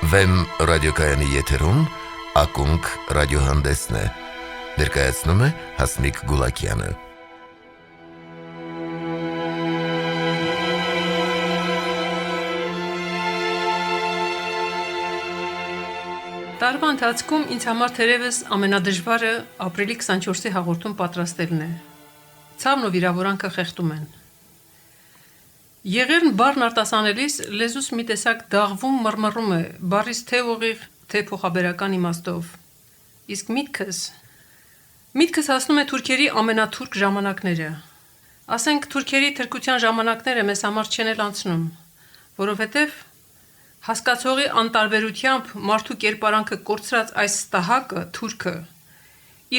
Վեմ ռադիոկայանի եթերում ակունք ռադիոհանդեսն է։ Ներկայացնում է Հասմիկ Գուլակյանը։ Տարվա ընթացքում ինձ համար թերևս ամենադժվարը ապրիլի 24-ի հաղորդում պատրաստելն է։ Ցավն ու վիրավորանքը խեղդում են։ Եղերն բառն արտասանելիս լեզուս մի տեսակ դաղվում մռմռում է, բառից թե ուղիղ, թե փոխաբերական իմաստով։ Իսկ միտքս հասնում է թուրքերի ամենաթուրք ժամանակները։ Ասենք թուրքերի թրքության ժամանակները մեզ համար չեն էլ անցնում, որովհետև հասկացողի անտարբերությամբ մարդու կերպարանքը կորցրած այս ստահակը, թուրքը,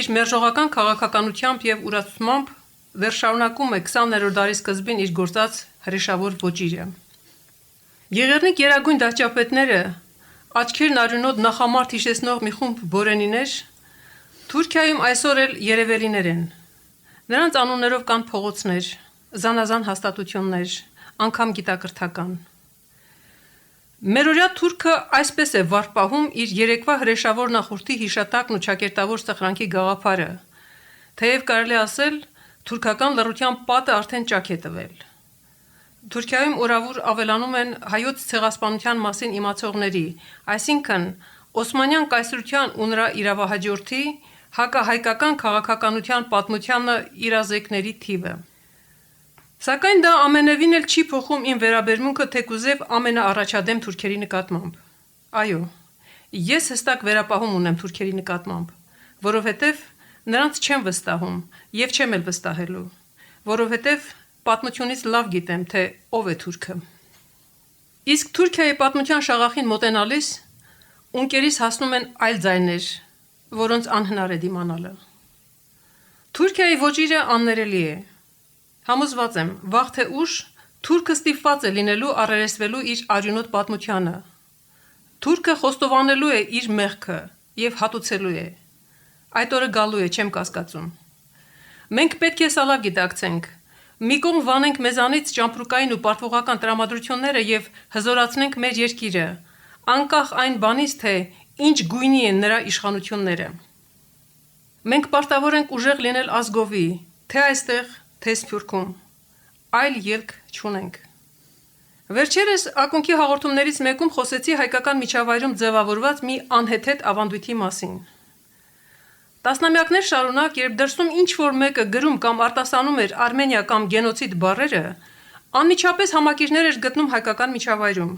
իր մերժողական քաղաքականությամբ և ուրացմամբ դեռ շարունակում է 20-րդ դարի սկզբին իր գործած հրեշավոր ոճիրը։ Եղեռնի գերագույն դահճապետները, աչքերն արյունոտ նախամարդ հիշեցնող մի խումբ բորենիներ, Թուրքիայում այսօր էլ երևելիներ են։ Նրանց անուններով կան փողոցներ, զանազան հաստատություններ, անգամ գիտակրթական։ Մերօրյա թուրքը այսպես է վար պահում իր երեկվա հրեշավոր նախորդի հիշատակն ու ճակերտավոր սխրանքի գաղափարը, թեև կարելի ասել թուրքական լռության պատը արդեն ճաք է տվել։ Թուրքիայում օրավուր ավելանում են հայոց ցեղասպանության մասին իմացողների, այսինքն Օսմանյան կայսրության ու նրա իրավահաջորդի հակահայկական քաղաքականության պատմությանը իրազեկների թիվը։ Սակայն դա ամենևին էլ չի փոխում իմ վերաբերմունքը թեկուզև ամենաառաջադեմ թուրքերի նկատմամբ։ Այո, ես հստակ վերապահում ունեմ թուրքերի նկատմամբ, որովհետև նրանց չեմ վստահում և չեմ էլ վստահելու, որովհետև պատմությունից լավ գիտեմ, թե ով է թուրքը։ Իսկ Թուրքիայի պատմության շաղախին մոտենալիս ունկերիս հասնում են այլ ձայներ, որոնց անհնար է դիմանալը։ Թուրքիայի ոճիրը աններելի է։ Համոզված եմ, վաղ թե ուշ թուրքը ստիպված է լինելու առերեսվելու իր արյունոտ պատմությանը։ Թուրքը խոստովանելու է իր մեղքը և հատուցելու է։ Այդ օրը գալու է, չեմ կասկածում։ Մենք պետք է սա լավ գիտակցենք։ Մի կողմ վանենք մեզանից ճամպրուկային ու պարտվողական տրամադրությունները և հզորացնենք մեր երկիրը, անկախ այն բանից, թե ինչ գույնի են նրա իշխանությունները։ Մենք պարտավոր ենք ուժեղ լինել ազգովի, թե այստեղ, թե Սփյուռքում, այլ ելք չունենք։ Վերջերս ակունքի հաղորդումներից մեկում խոսեցի հայկական միջավայրում ձևավորված մի անհեթեթ ավանդույթի մասին։ Տասնամյակներ շարունակ, երբ դրսում ինչ-որ մեկը գրում կամ արտասանում էր Արմենիա կամ գենոցիդ բառերը, անմիջապես համակիրներ էր գտնում հայկական միջավայրում։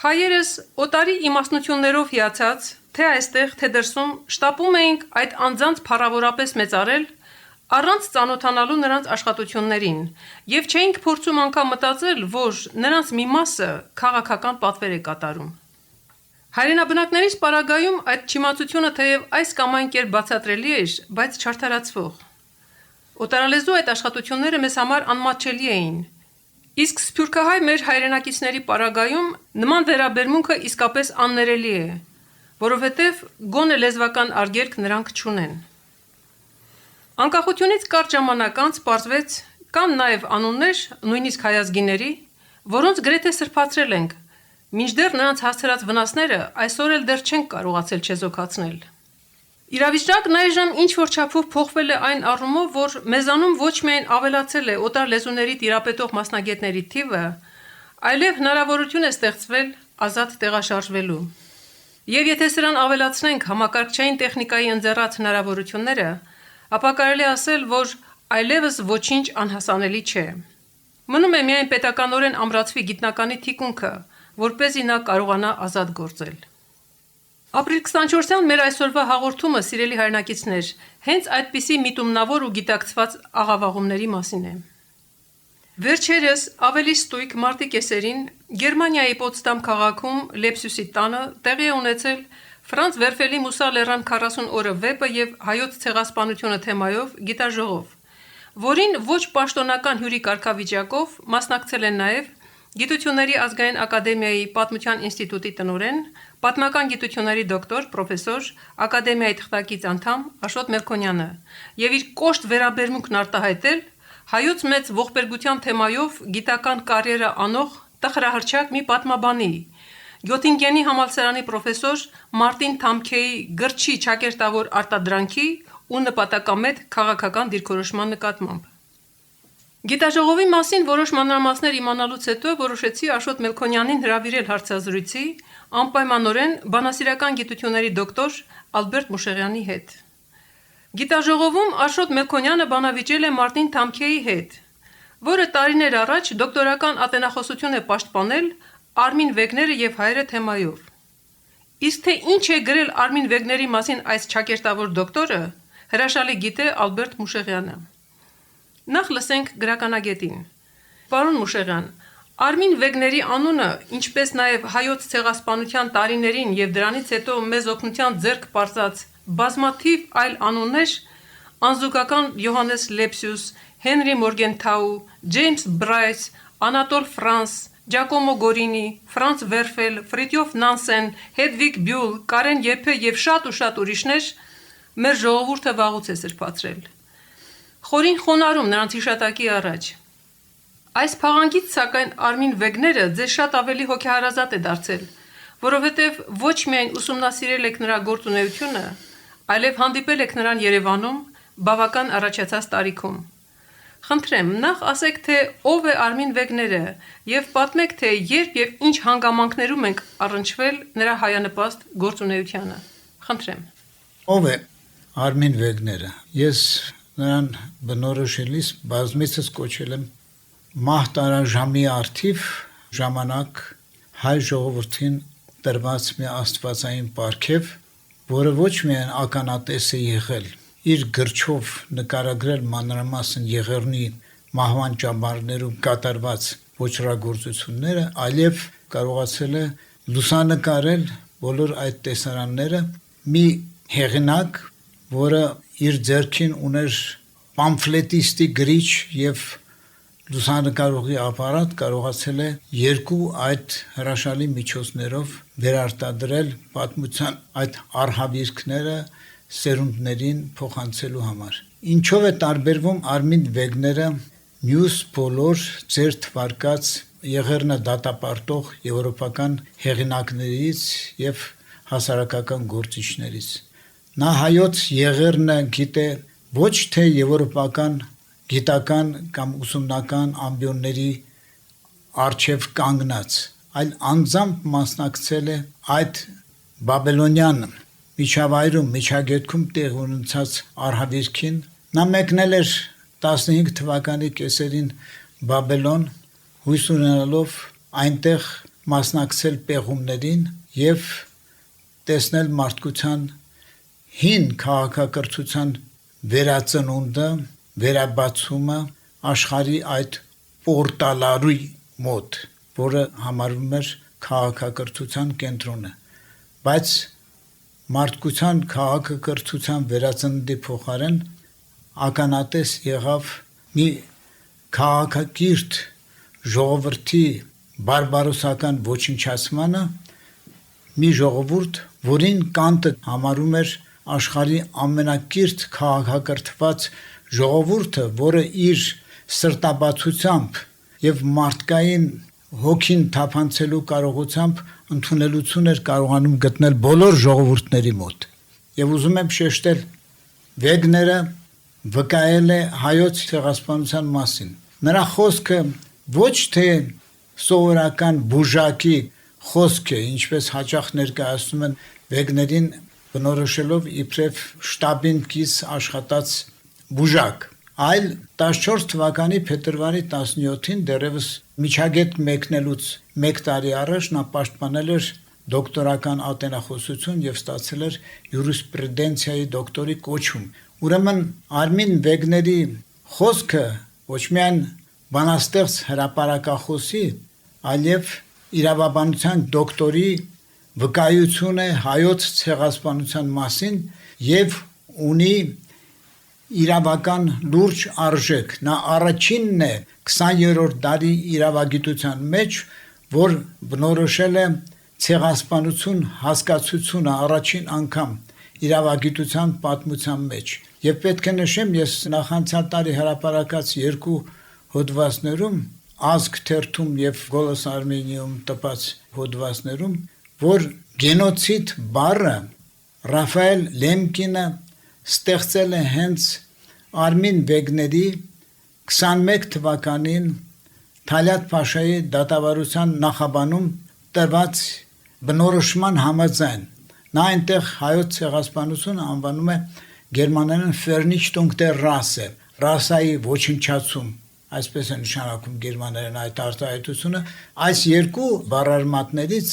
Հայերս օտարի իմաստնություններով հիացած, թե այստեղ, թե դրսում, շտապում էինք այդ անձանց փառավորապես մեծարել, առանց ծանոթանալու նրանց աշխատություններին, և չէինք փորձում անգամ մտածել, որ նրանց մի մասը քաղաքական պատվեր է կատարում։ Հայրենաբնակներից պարագայում այդ չիմացությունը թեև այս կամ այն կերպ բացատրելի էր, բայց չարդարացվող։ Օտարալեզու այդ աշխատությունները մեզ համար անմատչելի էին, իսկ սփյուռքահայ մեր հայրենակիցների պարագայում նման վերաբերմունքը իսկապես աններելի է, որովհետև գոնե լեզվական արգելք նրանք չունեն։ Անկախությունից կարճ ժամանակ անց պարզվեց կան նաև անուններ, նույնիսկ հայազգիների, որոնց գրեթե սրբացրել ենք, մինչդեռ նրանց հասցրած վնասները այսօր էլ դեռ չենք կարողացել չեզոքացնել։ Իրավիճակն այժմ ինչ-որ չափով փոխվել է այն առումով, որ մեզանում ոչ միայն ավելացել է օտար լեզուների տիրապետող մասնագետների թիվը, այլև հնարավորություն է ստեղծվել ազատ տեղաշարժվելու։ Եվ եթե սրան ավելացնենք համակարգչային տեխնիկայի ընձեռած հնարավորությունները, ապա կարելի ասել, որ այլևս ոչինչ անհասանելի չէ։ Մնում է միայն պետականորեն ամրացվի գիտնականի թիկունքը, որպեսզի նա կարողանա ազատ գործել։ Ապրիլ 24-յան մեր այսօրվա հաղորդումը, սիրելի հայրենակիցներ, հենց այդպիսի միտումնավոր ու գիտակցված աղավաղումների մասին է։ Վերջերս ավելի ստույգ մարտի կեսերին Գերմանիայի Պոտսդամ քաղաքում Լեփսյուսի տանը տեղի է ունեցել Ֆրանց Վերֆելի Մուսա լեռան 40 օրը վեպը և հայոց ցեղասպանությունը թեմայով գիտաժողով, որին ոչ պաշտոնական հյուրի կարգավիճակով մասնակցել են նաև Գիտությունների ազգային ակադեմիայի Պատմության ինստիտուտի տնօրեն, պատմական գիտությունների դոկտոր, պրոֆեսոր, ակադեմիայի թղթակից անդամ Աշոտ Մելքոնյանը և իր կոշտ վերաբերմունքն արտահայտել հայոց մեծ ողբերգության թեմայով գիտական կարիերա անող տխրահռչակ մի պատմաբանի Գյոթինգենի համալսարանի պրոֆեսոր Մարտին Թամքեի գրչի ճակերտավոր արտադրանքի ու նպատակամետ քաղաքական դիրքորոշման նկատմամբ։ Գիտաժողովի մասին որոշ մանրամասներ իմանալուց հետո որոշեցի Աշոտ Մելքոնյանին հրավիրել հարցազրույցի անպայմանորեն բանասիրական գիտությունների դոկտոր Ալբերտ Մուշեղյանի հետ։ Գիտաժողովում Աշոտ Մելքոնյանը բանավիճել է Մարտին Թամքեի հետ, որը տարիներ առաջ դոկտորական ատենախոսություն է պաշտպանել Արմին Վեգները եւ հայերը թեմայով։ Իսկ թե ինչ է գրել Արմին Վեգների մասին այս ճակերտավոր դոկտորը, հրաշալի գիտե Ալբերտ Մուշեղյանը։ Նախ լսենք գրականագետին։ Պարոն Մուշեղյան, Արմին Վեգների անունը, ինչպես նաև հայոց ցեղասպանության տարիներին եւ դրանից հետո մեզ օգնության ձեռք պարզած բազմաթիվ այլ անուններ, անզուգական Յոհաննես Լեպսիուս, Հենրի Մորգենթաու, Ջեյմս Բրայս, Անատոլ Ֆրանս, Ջակոմո Գորինի, Ֆրանց Վերֆել, Ֆրիտյոֆ Նանսեն, Հեդվիգ Բյուլ, Կարեն Եփե եւ շատ ու շատ ուրիշներ մեր ժողովուրդը վաղուց է սրբացրել։ Խորին խոնարհում նրանց հիշատակի առաջ։ Այս փաղանգից սակայն Արմին Վեգները ձեզ շատ ավելի հոգեհարազատ է դարձել, որովհետև ոչ միայն ուսումնասիրել եք նրա գործունեությունը, այլև հանդիպել եք նրան Երևանում բավական առաջացած տարիքում։ Խնդրեմ, նախ ասեք, թե ով է Արմին Վեգները եւ պատմեք, թե երբ եւ ինչ հանգամանքներում ենք առնչվել նրա հայանպաստ գործունեությանը։ Խնդրեմ։ Ով է Արմին Վեգները։ Ես նրան բնորոշելիս բազմիցս կոչել եմ մահտարաժամի արդիվ ժամանակ հայ ժողովրդին տրված մի աստվածային պարգև, որը ոչ միայն ականատես է եղել իր գրչով նկարագրել մանրամասն Եղեռնի մահվան ճամբարներում կատարված ոչռագործությունները, այլև կարողացել է լուսանկարել բոլոր այդ տեսարանները մի հեղինակ, որը իր ձեռքին ուներ պամֆլետիստի գրիչ եւ լուսանկարողի ապարատ, կարողացել է երկու այդ հրաշալի միջոցներով վերարտադրել պատմության այդ արհավիրքները սերունդներին փոխանցելու համար։ Ինչով է տարբերվում Արմին Վեգները մյուս բոլոր ձեր թվարկած Եղեռնը դատապարտող եվրոպական հեղինակներից եւ հասարակական գործիչներից։ Նա հայոց Եղեռնը գիտե ոչ թե եվրոպական գիտական կամ ուսումնական ամբիոնների արչև կանգնած, այլ անձամբ մասնակցել է այդ բաբելոնյան միջավայրում, միջագետքում տեղ ունեցած արհավիրքին։ Նա մեկնել էր 15 թվականի կեսերին Բաբելոն, հույս ունենալով այնտեղ մասնակցել պեղումներին եւ տեսնել մարդկության հին քաղաքակրթության վերածնունդը, վերաբացումը աշխարհի այդ պորտալարի մոտ, որը համարվում էր քաղաքակրթության կենտրոնը։ Բայց մարդկության քաղաքակրթության վերածննդի փոխարեն ականատես եղավ մի քաղաքակիրթ ժողովրդի բարբարոսական ոչնչացմանը, մի ժողովուրդ, որին Կանտը համարում էր աշխարհի ամենակիրթ քաղաքակրթված ժողովուրդը, որը իր սրտաբացությամբ եւ մարդկային հոգին թափանցելու կարողությամբ ընդունելություն էր կարողանում գտնել բոլոր ժողովուրդների մոտ։ Եվ ուզում եմ շեշտել, Վեգները վկայել է հայոց ցեղասպանության մասին։ Նրա խոսքը ոչ թե սովորական բուժակի խոսք է, ինչպես հաճախ ներկայացնում են Վեգներին բնորոշելով իբրև շտաբին կից աշխատած բուժակ, այլ 14 թվականի փետրվարի 17-ին դեռևս միջագետ մեկնելուց 1 տարի առաջ նա պաշտպանել էր դոկտորական ատենախոսություն եւ ստացել էր յուրիսպրուդենցիայի դոկտորի կոչում։ Ուրեմն Արմին Վեգների խոսքը ոչ միայն բանաստեղծ հրապարակախոսի, այլև իրավաբանության դոկտորի վկայություն է հայոց ցեղասպանության մասին եւ ունի իրավական լուրջ արժեք։ Նա առաջինն է 20-րդ դարի իրավագիտության մեջ, որ բնորոշել է ցեղասպանություն հասկացությունը առաջին անգամ իրավագիտության պատմության մեջ։ Եվ պետք է նշեմ, ես նախանցյալ տարի հրապարակած 2 հոդվածներում, Ազգ թերթում եւ Գոլոս Արմենիում տպած հոդվածներում որ գենոցիդ բառը Ռաֆայել Լեմկինը ստեղծել է հենց Արմին Վեգների 21 թվականին Թալյատ Փաշայի դատավարության նախաբանում տրված բնորոշման համաձայն։ Նա այնտեղ հայոց ցեղասպանությունը անվանում է գերմաներեն Vernichtung der Rasse, ռասայի ոչնչացում, այսպես է նշանակում գերմաներեն այդ արտահայտությունը։ Այս երկու բառարմատներից,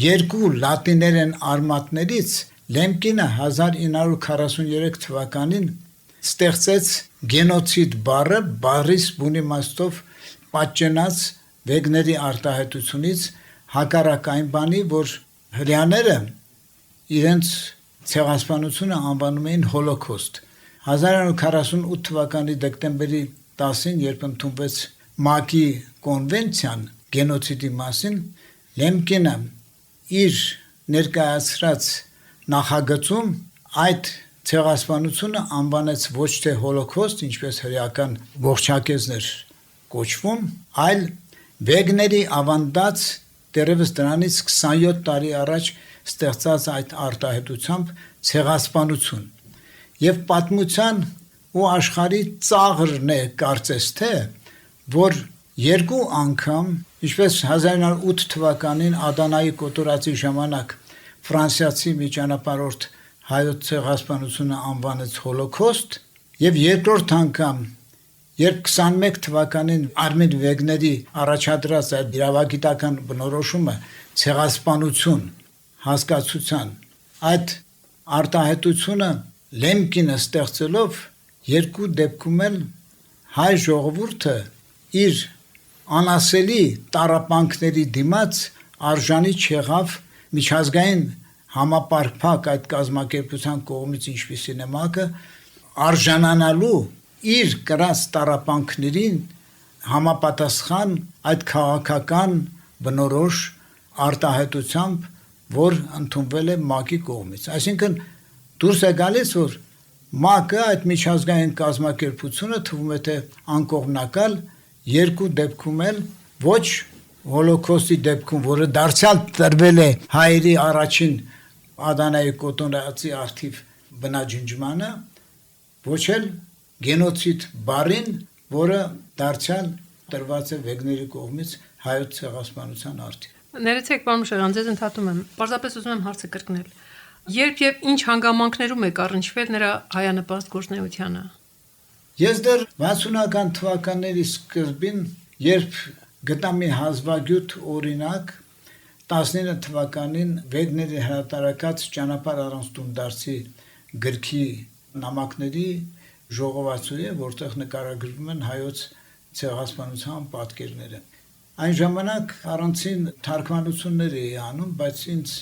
երկու լատիներեն արմատներից Լեմկինը 1943 թվականին ստեղծեց գենոցիդ բառը բառիս բուն իմաստով պատճենած Վեգների արտահայտությունից հակառակ այն բանի, որ հրեաները իրենց ցեղասպանությունը անվանում էին հոլոկոստ։ 1948 թվականի դեկտեմբերի 10-ին, երբ ընդունվեց ՄԱԿ-ի կոնվենցիան գենոցիդի մասին, Լեմկինը իր ներկայացրած նախագծում այդ ցեղասպանությունը անվանեց ոչ թե հոլոկոստ, ինչպես հրեական ողջակեզներ կոչվում, այլ Վեգների ավանդած դեռևս դրանից 27 տարի առաջ ստեղծած այդ արտահայտությամբ ցեղասպանություն։ Եվ պատմության ու աշխարհի ծաղրն է կարծես թե, որ երկու անգամ, ինչպես 1908 թվականին Ադանայի կոտորածի ժամանակ ֆրանսիացի մի ճանապարհորդ հայոց ցեղասպանությունը անվանեց հոլոկոստ, եւ երկրորդ անգամ, երբ 21 թվականին Արմին Վեգների առաջադրած այդ իրավագիտական բնորոշումը ցեղասպանություն հասկացության, այդ արտահայտությունը Լեմկինը ստեղծելով երկու դեպքում էլ հայ ժողովուրդը իր անասելի տառապանքների դիմաց արժանի չեղավ միջազգային համապարփակ այդ կազմակերպության կողմից, ինչպիսին է ՄԱԿ-ը, արժանանալու իր կրած տառապանքներին համապատասխան այդ քաղաքական բնորոշ արտահայտությամբ, որ ընդունվել է ՄԱԿ-ի կողմից։ Այսինքն դուրս է գալիս, որ ՄԱԿ-ը այդ միջազգային կազմակերպությունը թվում է թե անկողմնակալ երկու դեպքում էլ ոչ հոլոկոստի դեպքում, որը դարձյալ տրվել է հայերի առաջին Ադանայի կոտորածի արդիվ բնաջնջմանը, ոչ էլ գենոցիդ բառին, որը դարձյալ տրված է Վեգների կողմից հայոց ցեղասպանության արդիվ։ Ներեցեք, պարոն Մուշեղյան, ձեզ ընդհատում եմ։ Պարզապես ուզում եմ հարցը կրկնել։ Երբ եւ ինչ հանգամանքներում եք առնչվել նրա հայանպաստ գործունեությանը։ Ես դեռ 60-ական թվականների սկզբին, երբ գտա մի հազվագյուտ օրինակ 19 թվականին Վեգների հրատարակած ճանապարհ առանց տունդարձի գրքի նամակների ժողովածու է, որտեղ նկարագրվում են հայոց ցեղասպանության պատկերները։ Այն ժամանակ առանցին թարգմանություններ էի անում, բայց ինձ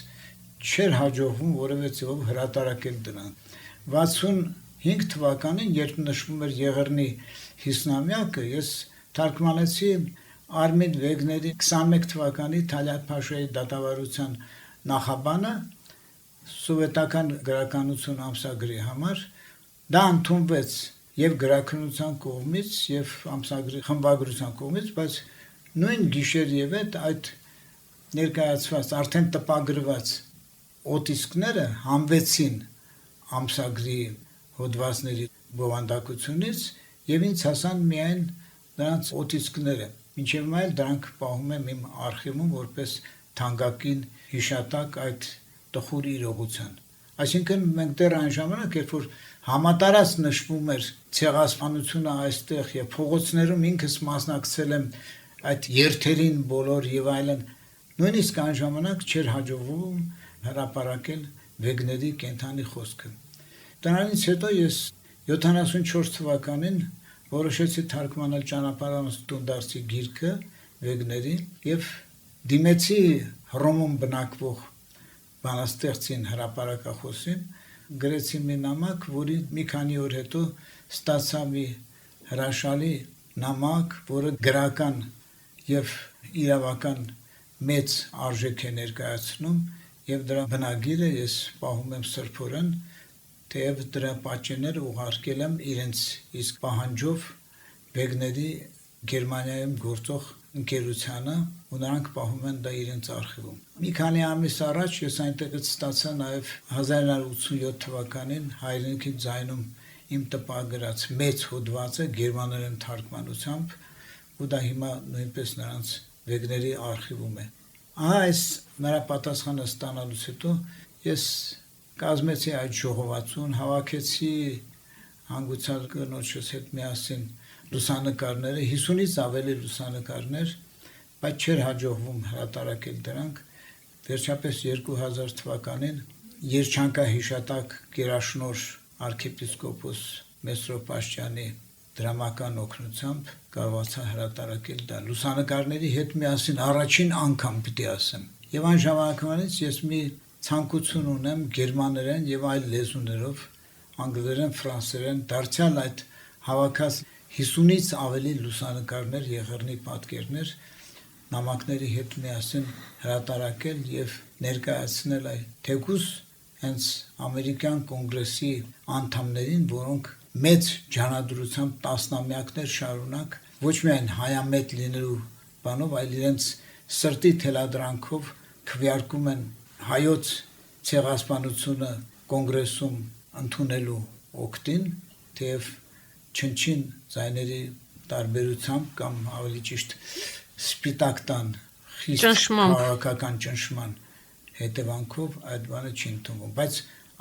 չէր հաջողվում որևէ ձևով հրատարակել դրան։ 65 թվականին, երբ նշվում էր Եղեռնի 50-ամյակը, ես թարգմանեցի Արմին Վեգների 21 թվականի Թալյատ Փաշայի դատավարության նախաբանը սովետական գրականություն ամսագրի համար։ Դա ընդունվեց եւ գրականության կողմից եւ ամսագրի խմբագրության կողմից, բայց նույն գիշեր եւ այդ ներկայացված արդեն տպագրված օտիսկները համվեցին ամսագրի հոդվածների բովանդակությունից եւ ինձ հասան միայն դրանց օտիսկները, ինչեւ այլ դրանք պահում եմ իմ արխիվում որպես թանկագին հիշատակ այդ տխուր իրողության։ Այսինքն մենք դեռ այն ժամանակ, երբ որ համատարած նշվում էր ցեղասպանությունը այստեղ եւ փողոցներում ինքս մասնակցել եմ այդ երթերին բոլոր եւ այլն, նույնիսկ այն ժամանակ չէր հաջողվում հրապարակել Վեգների կենթանի խոսքը։ Դրանից հետո ես 74 թվականին որոշեցի թարգմանել ճանապարհ տունդարձի գիրքը Վեգների եւ դիմեցի Հռոմում բնակվող բանաստեղծին հրապարակախոսին, գրեցի մի նամակ, որի մի քանի օր հետո ստացա մի հրաշալի նամակ, որը գրական եւ իրավական մեծ արժեք է ներկայացնում եւ դրա բնագիրը ես պահում եմ սրբորեն, թեև դրա պատճենները ուղարկել եմ իրենց իսկ պահանջով Վեգների Գերմանիայում գործող ընկերությանը ու նրանք պահում են դա իրենց արխիվում։ Մի քանի ամիս առաջ ես այնտեղից ստացա նաև 1987 թվականին հայրենիքի ձայնում իմ տպագրած մեծ հոդվածը գերմաներեն թարգմանությամբ ու դա հիմա նույնպես նրանց վեգների արխիվում է։ Ահա այս նրա պատասխանը ստանալուց հետո ես կազմեցի այդ ժողովածուն, հավաքեցի հանգուցյալ կնոջս հետ միասին լուսանկարները, 50-ից ավելի լուսանկարներ, բայց չէր հաջողվում հրատարակել դրանք։ Վերջապես 2000 թվականին Երջանկահիշատակ գերաշնորհ arczepiskopos Մեսրոպաշճյանի դրամական օգնությամբ կարողացա հրատարակել դա լուսանկարների հետ միասին առաջին անգամ պիտի ասեմ։ Եվ այն ժամանակվանից ես մի ցանկություն ունեմ գերմաներեն եւ այլ լեզուներով, անգլերեն, ֆրանսերեն դարձյալ այդ հավաքած 50-ից ավելի լուսանկարներ, եղեռնի պատկերներ նամակների հետ միասին հրատարակել եւ ներկայացնել այդ թեկուզ հենց ամերիկյան կոնգրեսի անդամներին, որոնք մեծ ջանադրությամբ տասնամյակներ շարունակ ոչ միայն հայամետ լինելու բանով, այլ իրենց սրտի թելադրանքով քվեարկում են հայոց ցեղասպանությունը կոնգրեսում ընդունելու օգտին, թեև չնչին ձայների տարբերությամբ կամ ավելի ճիշտ սպիտակ տան խիստ քաղաքական ճնշման հետևանքով այդ բանը չի ընդունվում, բայց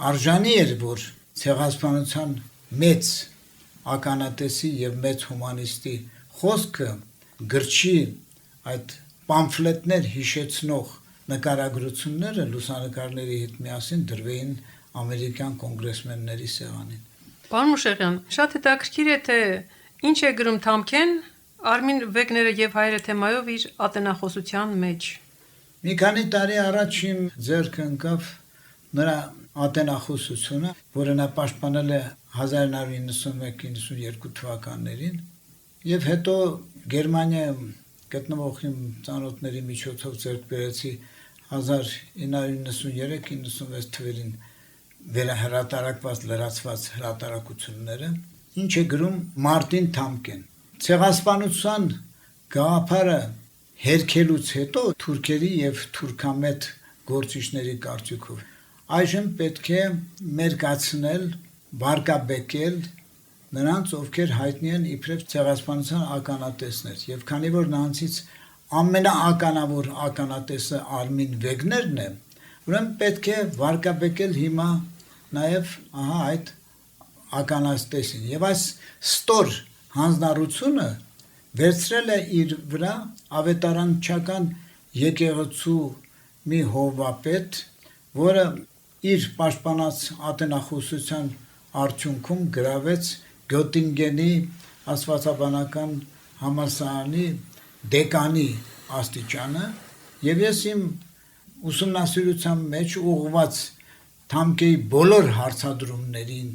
արժանի էր, որ ցեղասպանության մեծ ականատեսի եւ մեծ հումանիստի խոսքը գրչի այդ պամֆլետներ հիշեցնող նկարագրությունները լուսանկարների հետ միասին դրվեին ամերիկյան կոնգրեսմենների սեղանին։ Պարոն Մուշեղյան, շատ հետաքրքիր է, թե ինչ է գրում Թամքեն Արմին Վեգները եւ հայրը թեմայով իր ատենախոսության մեջ։ Մի քանի տարի առաջ իմ ձեռքը ընկավ նրա ատենախոսությունը, որը նա պաշտպանել է 1991-92 թվականներին, եւ հետո Գերմանիայում գտնվող իմ ծանոթների միջոցով ձեռք բերեցի 1993-96 թվերին վերահրատարակված լրացված հրատարակությունները, ինչ է գրում Մարտին Թամքեն։ Ցեղասպանության գաղափարը հերքելուց հետո թուրքերի եւ թուրքամետ գործիչների կարծիքով այժմ պետք է մերկացնել, վարկաբեկել նրանց, ովքեր հայտնի են իբրև ցեղասպանության ականատեսներ, եւ քանի որ նրանցից ամենաականավոր ականատեսը Արմին Վեգներն է, ուրեմն պետք է վարկաբեկել հիմա նաեւ ահա այդ ականատեսին, եւ այս ստոր հանձնառությունը վերցրել է իր վրա ավետարանչական եկեղեցու մի հովվապետ, որը իր պաշտպանած ատենախոսության արդյունքում գրավեց Գյոտինգենի աստվածաբանական համալսարանի դեկանի աստիճանը, եւ ես իմ ուսումնասիրության մեջ ուղղված Թամքեի բոլոր հարցադրումներին